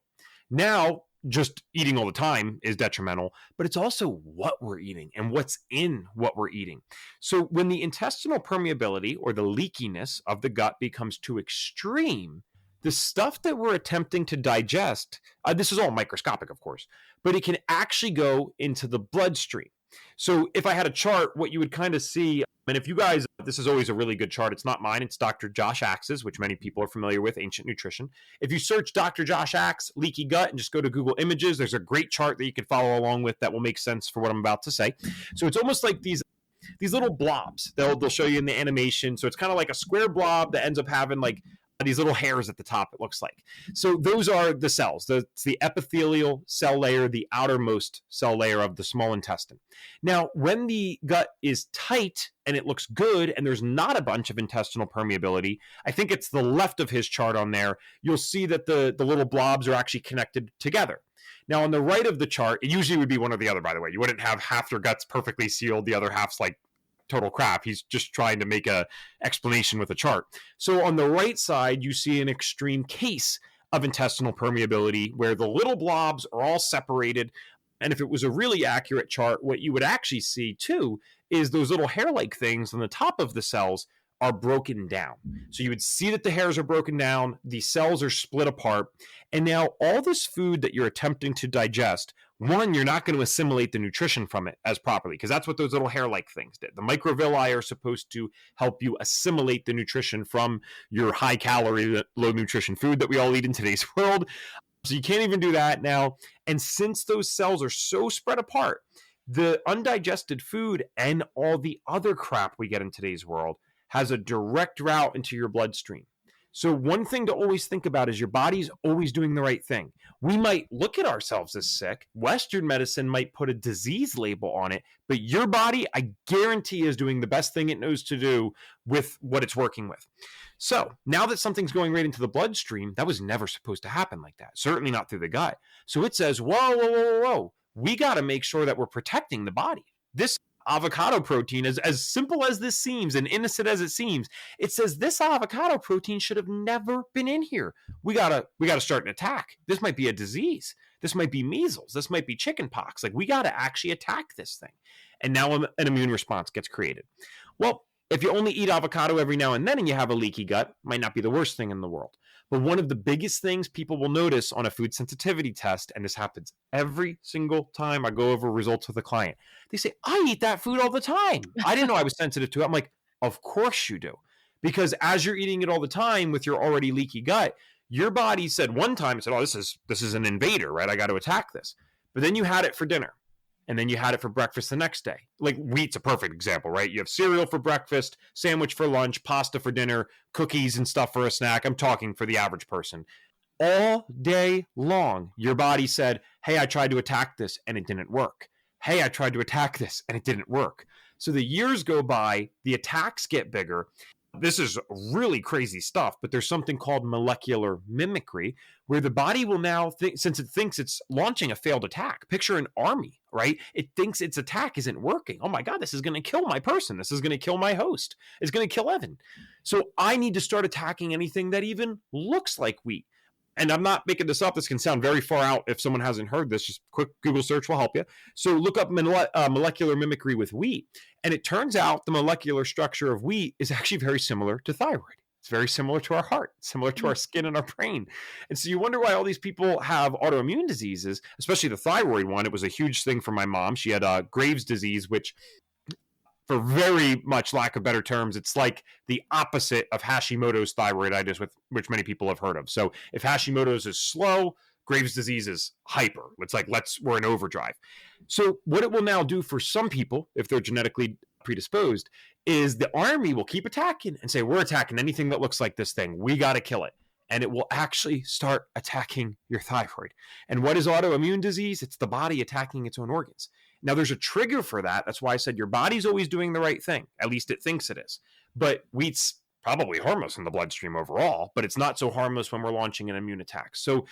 Now, just eating all the time is detrimental, but it's also what we're eating and what's in what we're eating. So when the intestinal permeability or the leakiness of the gut becomes too extreme, the stuff that we're attempting to digest, this is all microscopic, of course, but it can actually go into the bloodstream. So if I had a chart, what you would kind of see, and if you guys, this is always a really good chart. It's not mine. It's Dr. Josh Axe's, which many people are familiar with, Ancient Nutrition. If you search Dr. Josh Axe, leaky gut, and just go to Google Images, there's a great chart that you can follow along with that will make sense for what I'm about to say. So it's almost like these little blobs they'll show you in the animation. So it's kind of like a square blob that ends up having like these little hairs at the top, it looks like. So those are the cells. It's the epithelial cell layer, the outermost cell layer of the small intestine. Now, when the gut is tight and it looks good and there's not a bunch of intestinal permeability, I think it's the left of his chart on there, you'll see that the little blobs are actually connected together. Now, on the right of the chart, it usually would be one or the other, by the way. You wouldn't have half your guts perfectly sealed, the other half's like total crap. He's just trying to make a explanation with a chart. So on the right side, you see an extreme case of intestinal permeability where the little blobs are all separated. And if it was a really accurate chart, what you would actually see too is those little hair-like things on the top of the cells are broken down. So you would see that the hairs are broken down, the cells are split apart, and now all this food that you're attempting to digest, one, you're not going to assimilate the nutrition from it as properly, because that's what those little hair-like things did. The microvilli are supposed to help you assimilate the nutrition from your high-calorie, low-nutrition food that we all eat in today's world. So you can't even do that now. And since those cells are so spread apart, the undigested food and all the other crap we get in today's world has a direct route into your bloodstream. So one thing to always think about is your body's always doing the right thing. We might look at ourselves as sick. Western medicine might put a disease label on it, but your body, I guarantee, is doing the best thing it knows to do with what it's working with. So now that something's going right into the bloodstream, that was never supposed to happen like that. Certainly not through the gut. So it says, whoa. We got to make sure that we're protecting the body. This avocado protein, as simple as this seems and innocent as it seems, it says this avocado protein should have never been in here. We gotta start an attack. This might be a disease. This might be measles. This might be chicken pox. Like, we gotta actually attack this thing. And now an immune response gets created. Well, if you only eat avocado every now and then and you have a leaky gut, might not be the worst thing in the world. But one of the biggest things people will notice on a food sensitivity test, and this happens every single time I go over results with a client, they say, I eat that food all the time. I didn't know I was sensitive to it. I'm like, of course you do. Because as you're eating it all the time with your already leaky gut, your body said one time, it said, oh, this is an invader, right? I got to attack this. But then you had it for dinner. And then you had it for breakfast the next day. Like, wheat's a perfect example, right? You have cereal for breakfast, sandwich for lunch, pasta for dinner, cookies and stuff for a snack. I'm talking for the average person. All day long, your body said, hey, I tried to attack this and it didn't work. Hey, I tried to attack this and it didn't work. So the years go by, the attacks get bigger. This is really crazy stuff, but there's something called molecular mimicry, where the body will now think, since it thinks it's launching a failed attack, picture an army, right? It thinks its attack isn't working. Oh my God, this is going to kill my person. This is going to kill my host. It's going to kill Evan. So I need to start attacking anything that even looks like wheat. And I'm not making this up. This can sound very far out if someone hasn't heard this. Just quick Google search will help you. So look up molecular mimicry with wheat. And it turns out the molecular structure of wheat is actually very similar to thyroid. It's very similar to our heart, similar to our skin and our brain. And so you wonder why all these people have autoimmune diseases, especially the thyroid one. It was a huge thing for my mom. She had Graves' disease, which for very much lack of better terms, it's like the opposite of Hashimoto's thyroiditis, which many people have heard of. So if Hashimoto's is slow, Graves' disease is hyper. It's like we're in overdrive. So what it will now do for some people, if they're genetically predisposed, is the army will keep attacking and say, we're attacking anything that looks like this thing. We got to kill it. And it will actually start attacking your thyroid. And what is autoimmune disease? It's the body attacking its own organs. Now, there's a trigger for that. That's why I said your body's always doing the right thing. At least it thinks it is. But wheat's probably harmless in the bloodstream overall, but it's not so harmless when we're launching an immune attack. So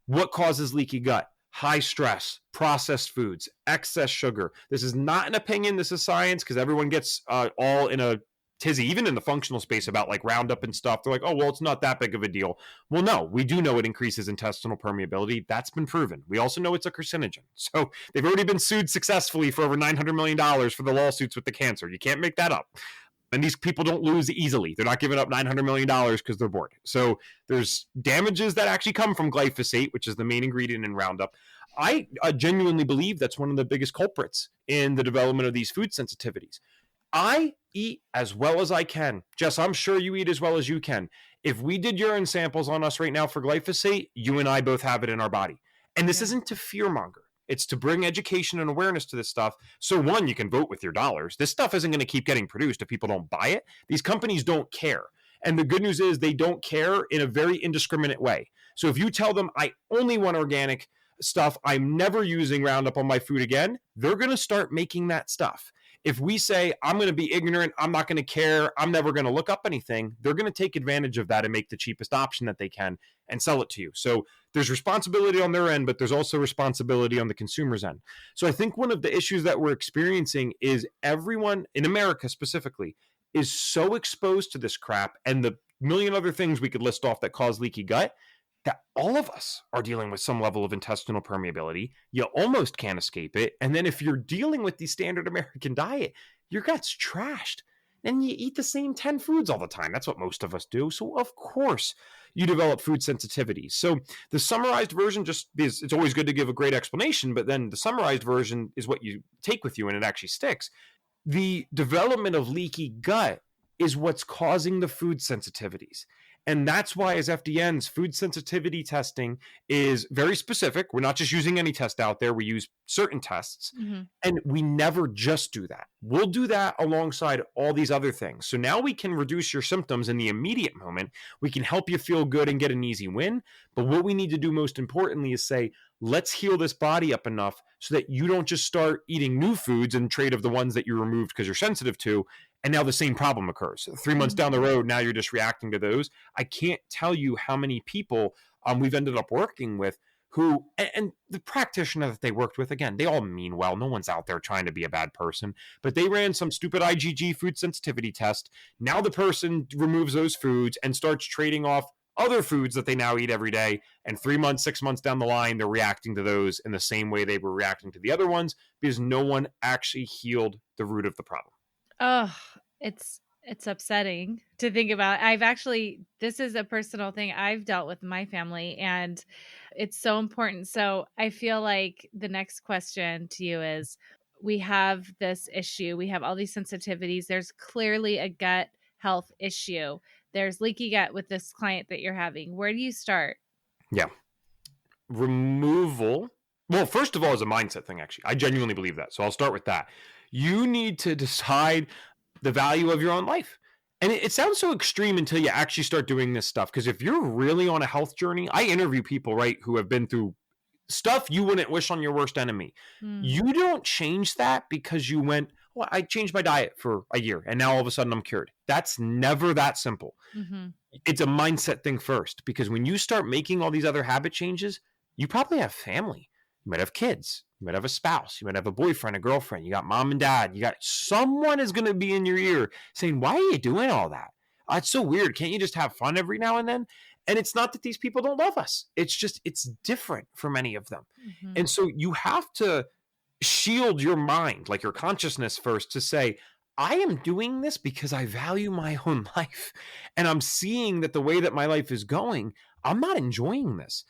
what causes leaky gut? High stress, processed foods, excess sugar. This is not an opinion. This is science, because everyone gets all in a tizzy, even in the functional space, about like Roundup and stuff. They're like, oh, well, it's not that big of a deal. Well, no, we do know it increases intestinal permeability. That's been proven. We also know it's a carcinogen. So they've already been sued successfully for over $900 million for the lawsuits with the cancer. You can't make that up. And these people don't lose easily. They're not giving up $900 million because they're bored. So there's damages that actually come from glyphosate, which is the main ingredient in Roundup. I genuinely believe that's one of the biggest culprits in the development of these food sensitivities. I eat as well as I can. Jess, I'm sure you eat as well as you can. If we did urine samples on us right now for glyphosate, you and I both have it in our body. And this isn't to fearmonger. It's to bring education and awareness to this stuff. So one, you can vote with your dollars. This stuff isn't going to keep getting produced if people don't buy it. These companies don't care. And the good news is they don't care in a very indiscriminate way. So if you tell them, I only want organic stuff, I'm never using Roundup on my food again, they're going to start making that stuff. If we say, I'm going to be ignorant, I'm not going to care, I'm never going to look up anything, they're going to take advantage of that and make the cheapest option that they can and sell it to you. So there's responsibility on their end, but there's also responsibility on the consumer's end. So I think one of the issues that we're experiencing is everyone in America specifically is so exposed to this crap and the million other things we could list off that cause leaky gut that all of us are dealing with some level of intestinal permeability. You almost can't escape it. And then if you're dealing with the standard American diet, your gut's trashed. And you eat the same 10 foods all the time. That's what most of us do. So of course you develop food sensitivities. So the summarized version just is, it's always good to give a great explanation, but then the summarized version is what you take with you and it actually sticks. The development of leaky gut is what's causing the food sensitivities. And that's why, as FDNs, food sensitivity testing is very specific. We're not just using any test out there. We use certain tests. Mm-hmm. And we never just do that. We'll do that alongside all these other things. So now we can reduce your symptoms in the immediate moment. We can help you feel good and get an easy win. But what we need to do most importantly is say, let's heal this body up enough so that you don't just start eating new foods in trade of the ones that you removed because you're sensitive to. And now the same problem occurs. 3 months down the road, now you're just reacting to those. I can't tell you how many people we've ended up working with who, and the practitioner that they worked with, again, they all mean well. No one's out there trying to be a bad person. But they ran some stupid IgG food sensitivity test. Now the person removes those foods and starts trading off other foods that they now eat every day. And 3 months, 6 months down the line, they're reacting to those in the same way they were reacting to the other ones because no one actually healed the root of the problem. Oh, it's upsetting to think about. This is a personal thing I've dealt with in my family, and it's so important. So I feel like the next question to you is, we have this issue. We have all these sensitivities. There's clearly a gut health issue. There's leaky gut with this client that you're having. Where do you start? Yeah. Removal. Well, first of all, is a mindset thing, actually. I genuinely believe that. So I'll start with that. You need to decide the value of your own life. And it sounds so extreme until you actually start doing this stuff. Because if you're really on a health journey, I interview people, right, who have been through stuff you wouldn't wish on your worst enemy. You don't change that because you went, well, I changed my diet for a year and now all of a sudden I'm cured. That's never that simple. Mm-hmm. It's a mindset thing first, because when you start making all these other habit changes, you probably have family. You might have kids. You might have a spouse. You might have a boyfriend, a girlfriend. You got mom and dad. You got someone is going to be in your ear saying, why are you doing all that? It's so weird. Can't you just have fun every now and then? And it's not that these people don't love us. It's just, it's different for many of them. Mm-hmm. And so you have to shield your mind, like your consciousness first, to say, I am doing this because I value my own life. And I'm seeing that the way that my life is going, I'm not enjoying this.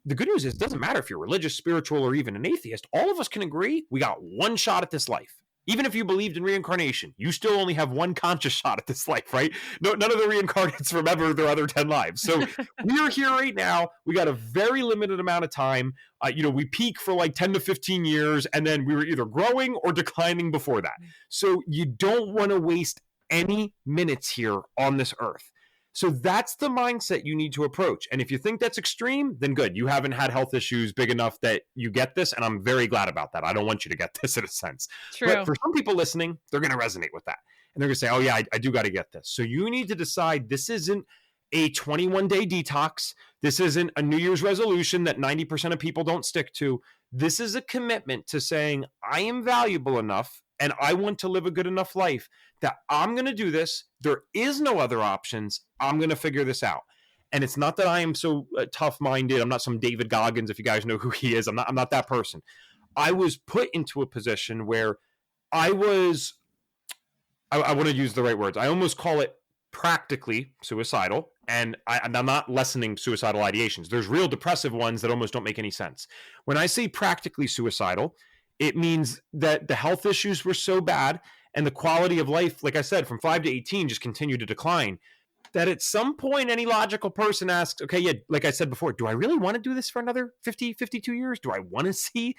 The good news is it doesn't matter if you're religious, spiritual, or even an atheist. All of us can agree we got one shot at this life. Even if you believed in reincarnation, you still only have one conscious shot at this life, right? No, none of the reincarnates remember their other 10 lives. So we're here right now. We got a very limited amount of time. We peak for like 10 to 15 years, and then we were either growing or declining before that. So you don't want to waste any minutes here on this earth. So that's the mindset you need to approach. And if you think that's extreme, then good. You haven't had health issues big enough that you get this. And I'm very glad about that. I don't want you to get this in a sense. True. But for some people listening, they're going to resonate with that. And they're going to say, oh, yeah, I do got to get this. So you need to decide this isn't a 21-day detox. This isn't a New Year's resolution that 90% of people don't stick to. This is a commitment to saying, I am valuable enough and I want to live a good enough life that I'm going to do this. There is no other options. I'm going to figure this out. And it's not that I am so tough-minded. I'm not some David Goggins, if you guys know who he is. I'm not that person. I was put into a position where I want to use the right words. I almost call it practically suicidal. And I'm not lessening suicidal ideations. There's real depressive ones that almost don't make any sense. When I say practically suicidal, it means that the health issues were so bad and the quality of life, like I said, from 5 to 18 just continued to decline, that at some point any logical person asks, okay, yeah, like I said before, do I really want to do this for another 50, 52 years? Do I want to see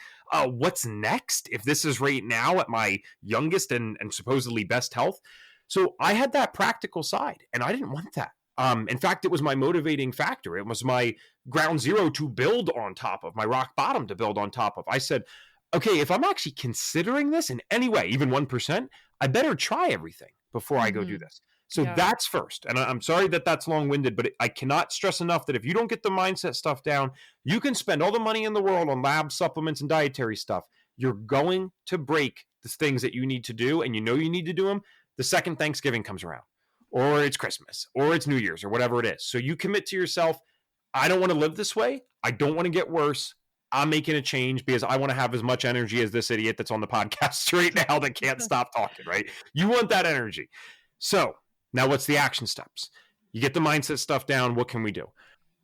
what's next if this is right now at my youngest and supposedly best health? So I had that practical side, and I didn't want that. In fact, it was my motivating factor. It was my ground zero to build on top of, my rock bottom to build on top of. I said, okay, if I'm actually considering this in any way, even 1%, I better try everything before I go do this. So that's first. And I'm sorry that that's long-winded, but I cannot stress enough that if you don't get the mindset stuff down, you can spend all the money in the world on lab supplements and dietary stuff. You're going to break the things that you need to do, and you know you need to do them the second Thanksgiving comes around, or it's Christmas, or it's New Year's, or whatever it is. So you commit to yourself, I don't want to live this way. I don't want to get worse. I'm making a change because I want to have as much energy as this idiot that's on the podcast right now that can't stop talking, right? You want that energy. So now what's the action steps? You get the mindset stuff down. What can we do?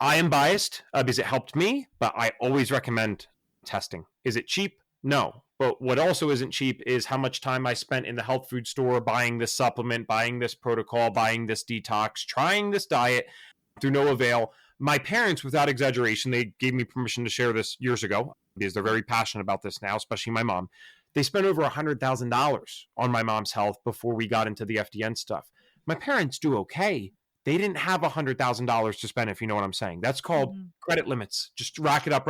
I am biased because it helped me, but I always recommend testing. Is it cheap? No. But what also isn't cheap is how much time I spent in the health food store buying this supplement, buying this protocol, buying this detox, trying this diet through no avail. My parents, without exaggeration, they gave me permission to share this years ago because they're very passionate about this now, especially my mom. They spent over $100,000 on my mom's health before we got into the FDN stuff. My parents do okay. They didn't have $100,000 to spend, if you know what I'm saying. That's called credit limits. Just rack it up,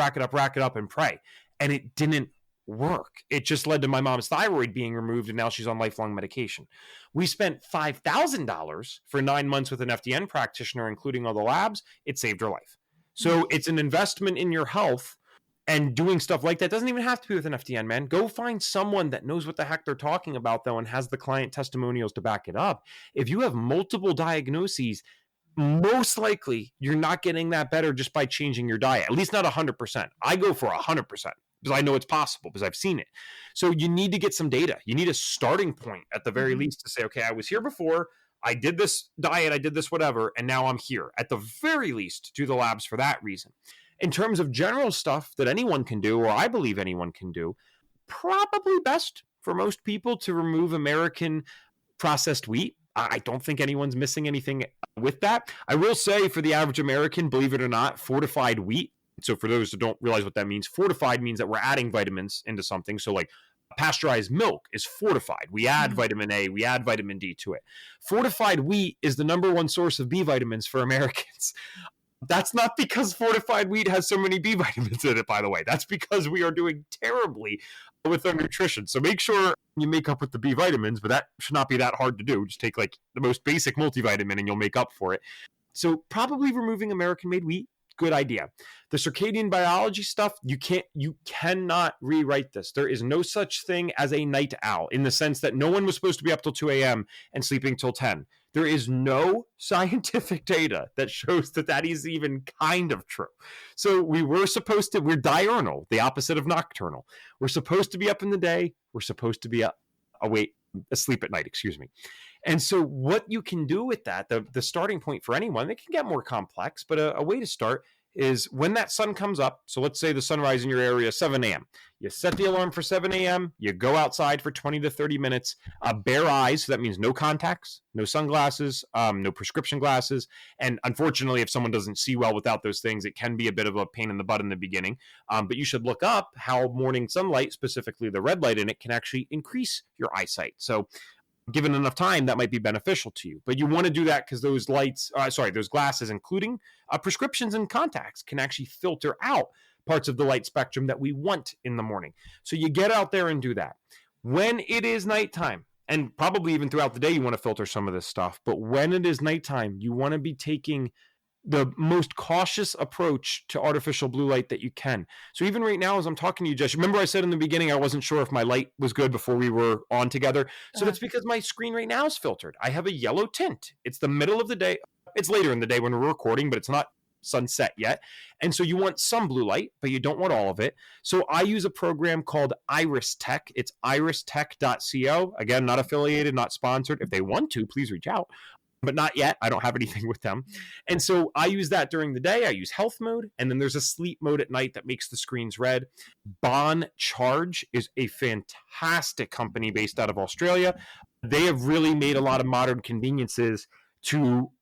and pray. And it didn't work. It just led to my mom's thyroid being removed, and now she's on lifelong medication. We spent $5,000 for 9 months with an FDN practitioner, including all the labs. It saved her life. So it's an investment in your health, and doing stuff like that doesn't even have to be with an FDN, man. Go find someone that knows what the heck they're talking about, though, and has the client testimonials to back it up. If you have multiple diagnoses, most likely you're not getting that better just by changing your diet, at least not 100%. I go for 100%. Because I know it's possible, because I've seen it. So you need to get some data. You need a starting point at the very least to say, okay, I was here before, I did this diet, I did this whatever, and now I'm here. At the very least, do the labs for that reason. In terms of general stuff that anyone can do, or I believe anyone can do, probably best for most people to remove American processed wheat. I don't think anyone's missing anything with that. I will say for the average American, believe it or not, fortified wheat. So for those that don't realize what that means, fortified means that we're adding vitamins into something. So like pasteurized milk is fortified. We add vitamin A, we add vitamin D to it. Fortified wheat is the number one source of B vitamins for Americans. That's not because fortified wheat has so many B vitamins in it, by the way. That's because we are doing terribly with our nutrition. So make sure you make up with the B vitamins, but that should not be that hard to do. Just take like the most basic multivitamin and you'll make up for it. So probably removing American-made wheat, good idea. The circadian biology stuff, you cannot rewrite this. There is no such thing as a night owl in the sense that no one was supposed to be up till 2 a.m. and sleeping till 10. There is no scientific data that shows that is even kind of true. So we're diurnal, the opposite of nocturnal. We're supposed to be up in the day. We're supposed to be asleep at night, excuse me. And so what you can do with that, the starting point for anyone, it can get more complex, but a way to start is when that sun comes up. So let's say the sunrise in your area is 7 a.m. You set the alarm for 7 a.m. You go outside for 20 to 30 minutes, bare eyes. So that means no contacts, no sunglasses, no prescription glasses. And unfortunately, if someone doesn't see well without those things, it can be a bit of a pain in the butt in the beginning. But you should look up how morning sunlight, specifically the red light in it, can actually increase your eyesight. So given enough time, that might be beneficial to you. But you want to do that because those those glasses, including prescriptions and contacts, can actually filter out parts of the light spectrum that we want in the morning. So you get out there and do that. When it is nighttime, and probably even throughout the day, you want to filter some of this stuff. But when it is nighttime, you want to be taking the most cautious approach to artificial blue light that you can. So even right now, as I'm talking to you, Jess, remember I said in the beginning, I wasn't sure if my light was good before we were on together. So that's because my screen right now is filtered. I have a yellow tint. It's the middle of the day. It's later in the day when we're recording, but it's not sunset yet. And so you want some blue light, but you don't want all of it. So I use a program called Iris Tech. It's iristech.co. Again, not affiliated, not sponsored. If they want to, please reach out. But not yet. I don't have anything with them. And so I use that during the day. I use health mode. And then there's a sleep mode at night that makes the screens red. Bon Charge is a fantastic company based out of Australia. They have really made a lot of modern conveniences to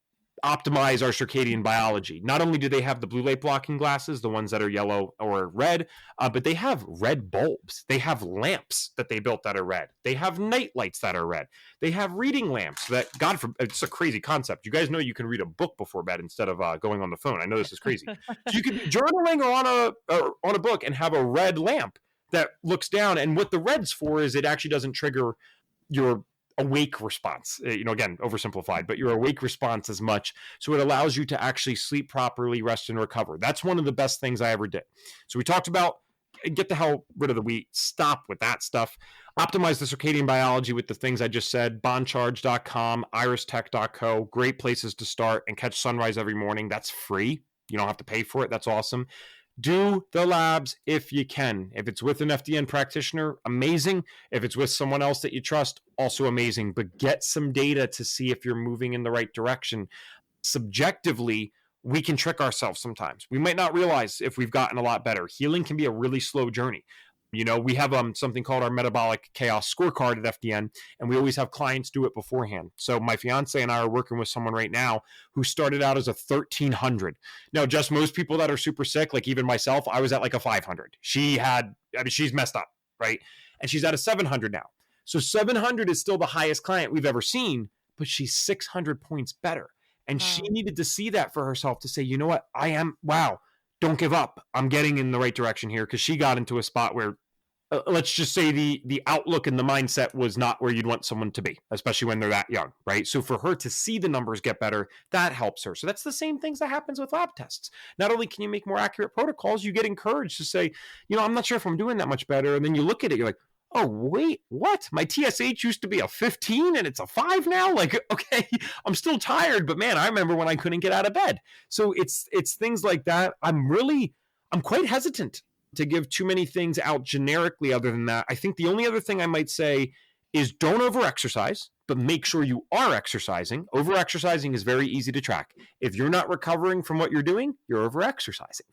optimize our circadian biology. Not only do they have the blue light blocking glasses, the ones that are yellow or red, but they have red bulbs. They have lamps that they built that are red. They have night lights that are red. They have reading lamps that, God forbid, it's a crazy concept. You guys know you can read a book before bed instead of going on the phone. I know this is crazy. So you could be journaling or on a book and have a red lamp that looks down. And what the red's for is it actually doesn't trigger your awake response, again, oversimplified, but your awake response as much. So it allows you to actually sleep properly, rest and recover. That's one of the best things I ever did. So we talked about get the hell rid of the wheat, stop with that stuff, optimize the circadian biology with the things I just said, boncharge.com, iristech.co, great places to start and catch sunrise every morning. That's free. You don't have to pay for it. That's awesome. Do the labs if you can. If it's with an FDN practitioner, amazing. If it's with someone else that you trust, also amazing. But get some data to see if you're moving in the right direction. Subjectively, we can trick ourselves sometimes. We might not realize if we've gotten a lot better. Healing can be a really slow journey. We have something called our metabolic chaos scorecard at FDN, and we always have clients do it beforehand. So my fiance and I are working with someone right now who started out as a 1300. Now, just most people that are super sick, like even myself, I was at like a 500. She's messed up, right? And she's at a 700 now. So 700 is still the highest client we've ever seen, but she's 600 points better. And she needed to see that for herself to say, you know what, don't give up. I'm getting in the right direction here, because she got into a spot where, let's just say the outlook and the mindset was not where you'd want someone to be, especially when they're that young, right? So for her to see the numbers get better, that helps her. So that's the same things that happens with lab tests. Not only can you make more accurate protocols, you get encouraged to say, I'm not sure if I'm doing that much better. And then you look at it, you're like, oh, wait, what? My TSH used to be a 15 and it's a 5 now? Like, okay, I'm still tired, but man, I remember when I couldn't get out of bed. So it's things like that. I'm quite hesitant to give too many things out generically other than that. I think the only other thing I might say is don't over-exercise, but make sure you are exercising. Over-exercising is very easy to track. If you're not recovering from what you're doing, you're over-exercising.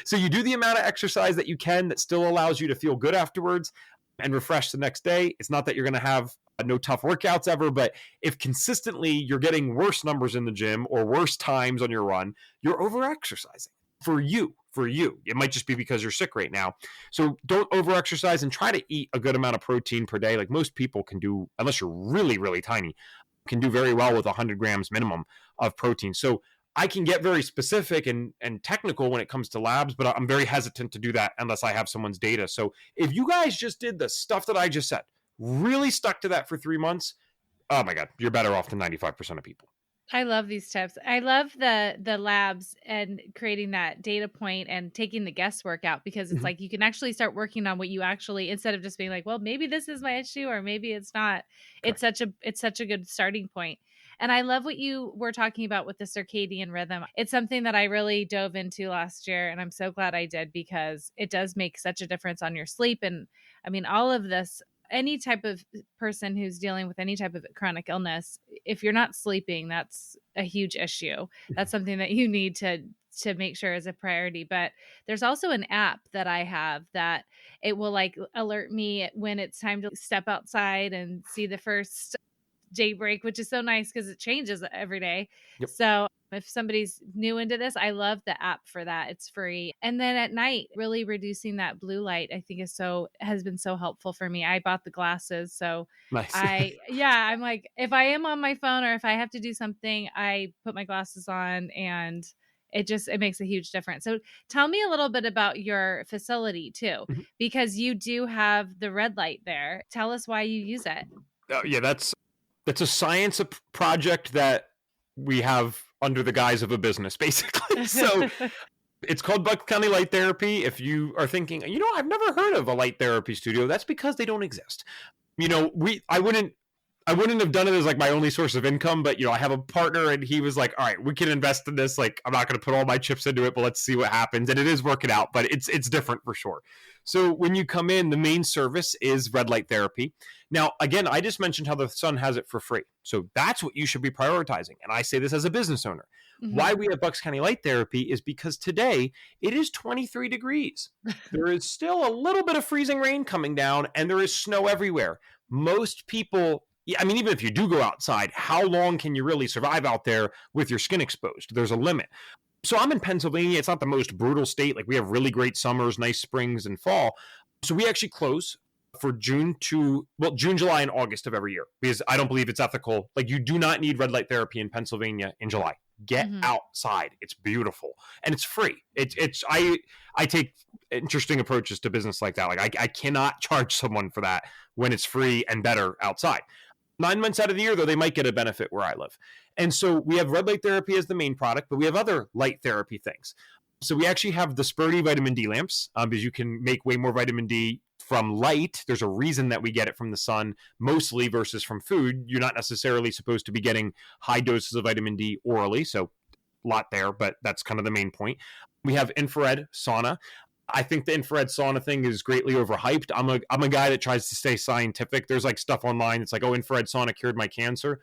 So you do the amount of exercise that you can that still allows you to feel good afterwards and refresh the next day. It's not that you're going to have no tough workouts ever, but if consistently you're getting worse numbers in the gym or worse times on your run, you're over-exercising for you. It might just be because you're sick right now. So don't over-exercise and try to eat a good amount of protein per day. Like most people can do, unless you're really, really tiny, can do very well with 100 grams minimum of protein. So I can get very specific and technical when it comes to labs, but I'm very hesitant to do that unless I have someone's data. So if you guys just did the stuff that I just said, really stuck to that for 3 months, oh my God, you're better off than 95% of people. I love these tips. I love the labs and creating that data point and taking the guesswork out, because it's like you can actually start working on what you actually, instead of just being like, well, maybe this is my issue or maybe it's not. Correct. It's such a good starting point. And I love what you were talking about with the circadian rhythm. It's something that I really dove into last year, and I'm so glad I did, because it does make such a difference on your sleep. And I mean, all of this any type of person who's dealing with any type of chronic illness, if you're not sleeping, that's a huge issue. That's something that you need to make sure is a priority. But there's also an app that I have that it will like alert me when it's time to step outside and see the first daybreak, which is so nice because it changes every day. Yep. So if somebody's new into this, I love the app for that. It's free. And then at night, really reducing that blue light, I think has been so helpful for me. I bought the glasses. So Nice. I'm like, if I am on my phone or if I have to do something, I put my glasses on and it makes a huge difference. So tell me a little bit about your facility too, because you do have the red light there. Tell us why you use it. Yeah, that's a science project that we have under the guise of a business, basically. So it's called Bucks County Light Therapy. If you are thinking, I've never heard of a light therapy studio, that's because they don't exist. I wouldn't have done it as like my only source of income, but I have a partner and he was like, all right, we can invest in this. Like, I'm not going to put all my chips into it, but let's see what happens. And it is working out, but it's different for sure. So when you come in, the main service is red light therapy. Now, again, I just mentioned how the sun has it for free. So that's what you should be prioritizing. And I say this as a business owner. Why we have Bucks County Light Therapy is because today it is 23 degrees. There is still a little bit of freezing rain coming down and there is snow everywhere. Most people, even if you do go outside, how long can you really survive out there with your skin exposed? There's a limit. So I'm in Pennsylvania. It's not the most brutal state. Like we have really great summers, nice springs and fall. So we actually close for June, July, and August of every year because I don't believe it's ethical. Like you do not need red light therapy in Pennsylvania in July. Get outside. It's beautiful and it's free. I take interesting approaches to business like that. Like I cannot charge someone for that when it's free and better outside. 9 months out of the year, though, they might get a benefit where I live. And so we have red light therapy as the main product, but we have other light therapy things. So we actually have the Spurdy vitamin D lamps because you can make way more vitamin D from light. There's a reason that we get it from the sun mostly versus from food. You're not necessarily supposed to be getting high doses of vitamin D orally. So a lot there, but that's kind of the main point. We have infrared sauna. I think the infrared sauna thing is greatly overhyped. I'm a guy that tries to stay scientific. There's like stuff online. It's like, oh, infrared sauna cured my cancer.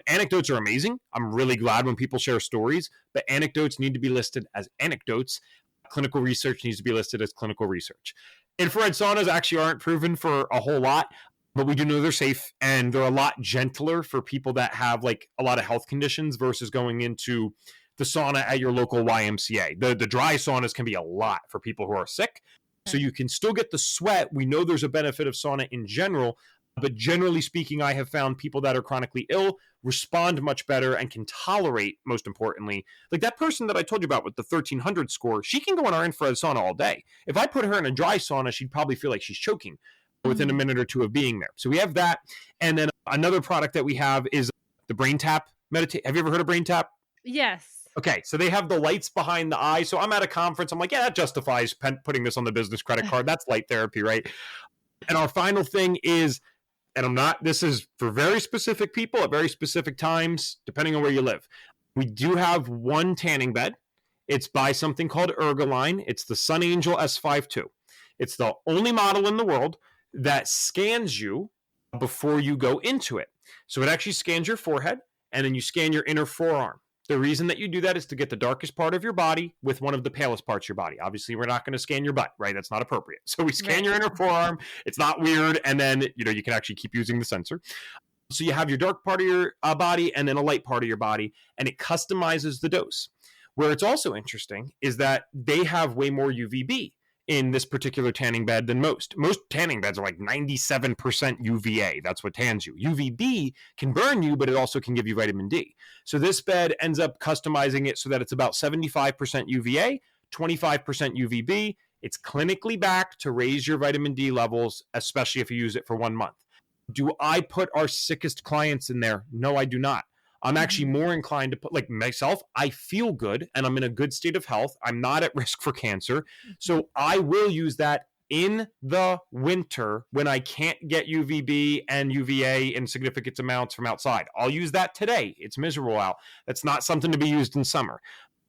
Anecdotes are amazing. I'm really glad when people share stories, but anecdotes need to be listed as anecdotes. Clinical research needs to be listed as clinical research. Infrared saunas actually aren't proven for a whole lot, but we do know they're safe and they're a lot gentler for people that have like a lot of health conditions versus going into the sauna at your local YMCA. The dry saunas can be a lot for people who are sick. So you can still get the sweat. We know there's a benefit of sauna in general, but generally speaking, I have found people that are chronically ill respond much better and can tolerate, most importantly, like that person that I told you about with the 1300 score, she can go in our infrared sauna all day. If I put her in a dry sauna, she'd probably feel like she's choking within a minute or two of being there. So we have that. And then another product that we have is the Brain Tap meditate. Have you ever heard of Brain Tap? Yes. Okay, so they have the lights behind the eye. So I'm at a conference. I'm like, yeah, that justifies putting this on the business credit card. That's light therapy, right? And our final thing is, this is for very specific people at very specific times, depending on where you live. We do have one tanning bed. It's by something called Ergoline. It's the Sun Angel S52. It's the only model in the world that scans you before you go into it. So it actually scans your forehead, and then you scan your inner forearm. The reason that you do that is to get the darkest part of your body with one of the palest parts of your body. Obviously, we're not going to scan your butt, right? That's not appropriate. So we scan your inner forearm. It's not weird. And then, you can actually keep using the sensor. So you have your dark part of your body and then a light part of your body, and it customizes the dose. Where it's also interesting is that they have way more UVB in this particular tanning bed than most. Most tanning beds are like 97% UVA. That's what tans you. UVB can burn you, but it also can give you vitamin D. So this bed ends up customizing it so that it's about 75% UVA, 25% UVB. It's clinically backed to raise your vitamin D levels, especially if you use it for 1 month. Do I put our sickest clients in there? No, I do not. I'm actually more inclined to put, like myself, I feel good and I'm in a good state of health. I'm not at risk for cancer. So I will use that in the winter when I can't get UVB and UVA in significant amounts from outside. I'll use that today. It's miserable out. That's not something to be used in summer.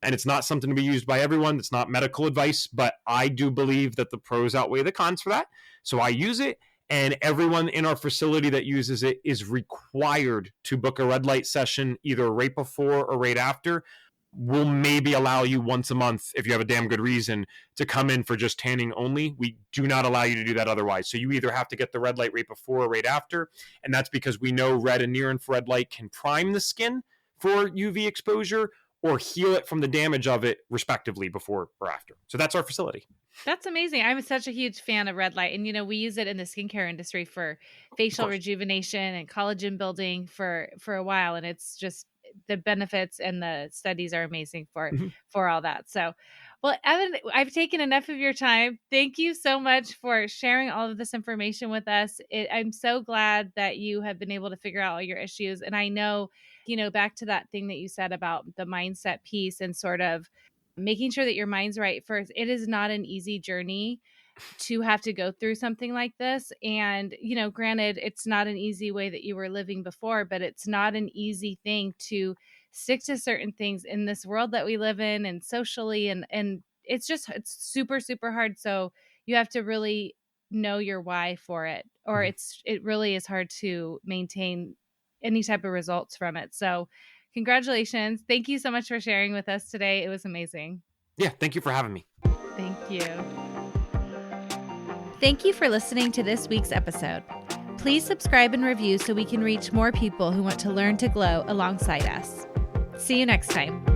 And it's not something to be used by everyone. It's not medical advice, but I do believe that the pros outweigh the cons for that. So I use it. And everyone in our facility that uses it is required to book a red light session either right before or right after. We'll maybe allow you once a month, if you have a damn good reason, to come in for just tanning only. We do not allow you to do that otherwise. So you either have to get the red light right before or right after. And that's because we know red and near infrared light can prime the skin for UV exposure or heal it from the damage of it, respectively, before or after. So that's our facility. That's amazing. I'm such a huge fan of red light. And, we use it in the skincare industry for facial rejuvenation and collagen building for a while. And it's just the benefits and the studies are amazing for all that. So, well, Evan, I've taken enough of your time. Thank you so much for sharing all of this information with us. I'm so glad that you have been able to figure out all your issues. And I know, back to that thing that you said about the mindset piece and sort of making sure that your mind's right first. It is not an easy journey to have to go through something like this. And, granted, it's not an easy way that you were living before, but it's not an easy thing to stick to certain things in this world that we live in and socially. And it's super, super hard. So you have to really know your why for it, or it really is hard to maintain any type of results from it. So congratulations. Thank you so much for sharing with us today. It was amazing. Yeah, thank you for having me. Thank you. Thank you for listening to this week's episode. Please subscribe and review so we can reach more people who want to learn to glow alongside us. See you next time.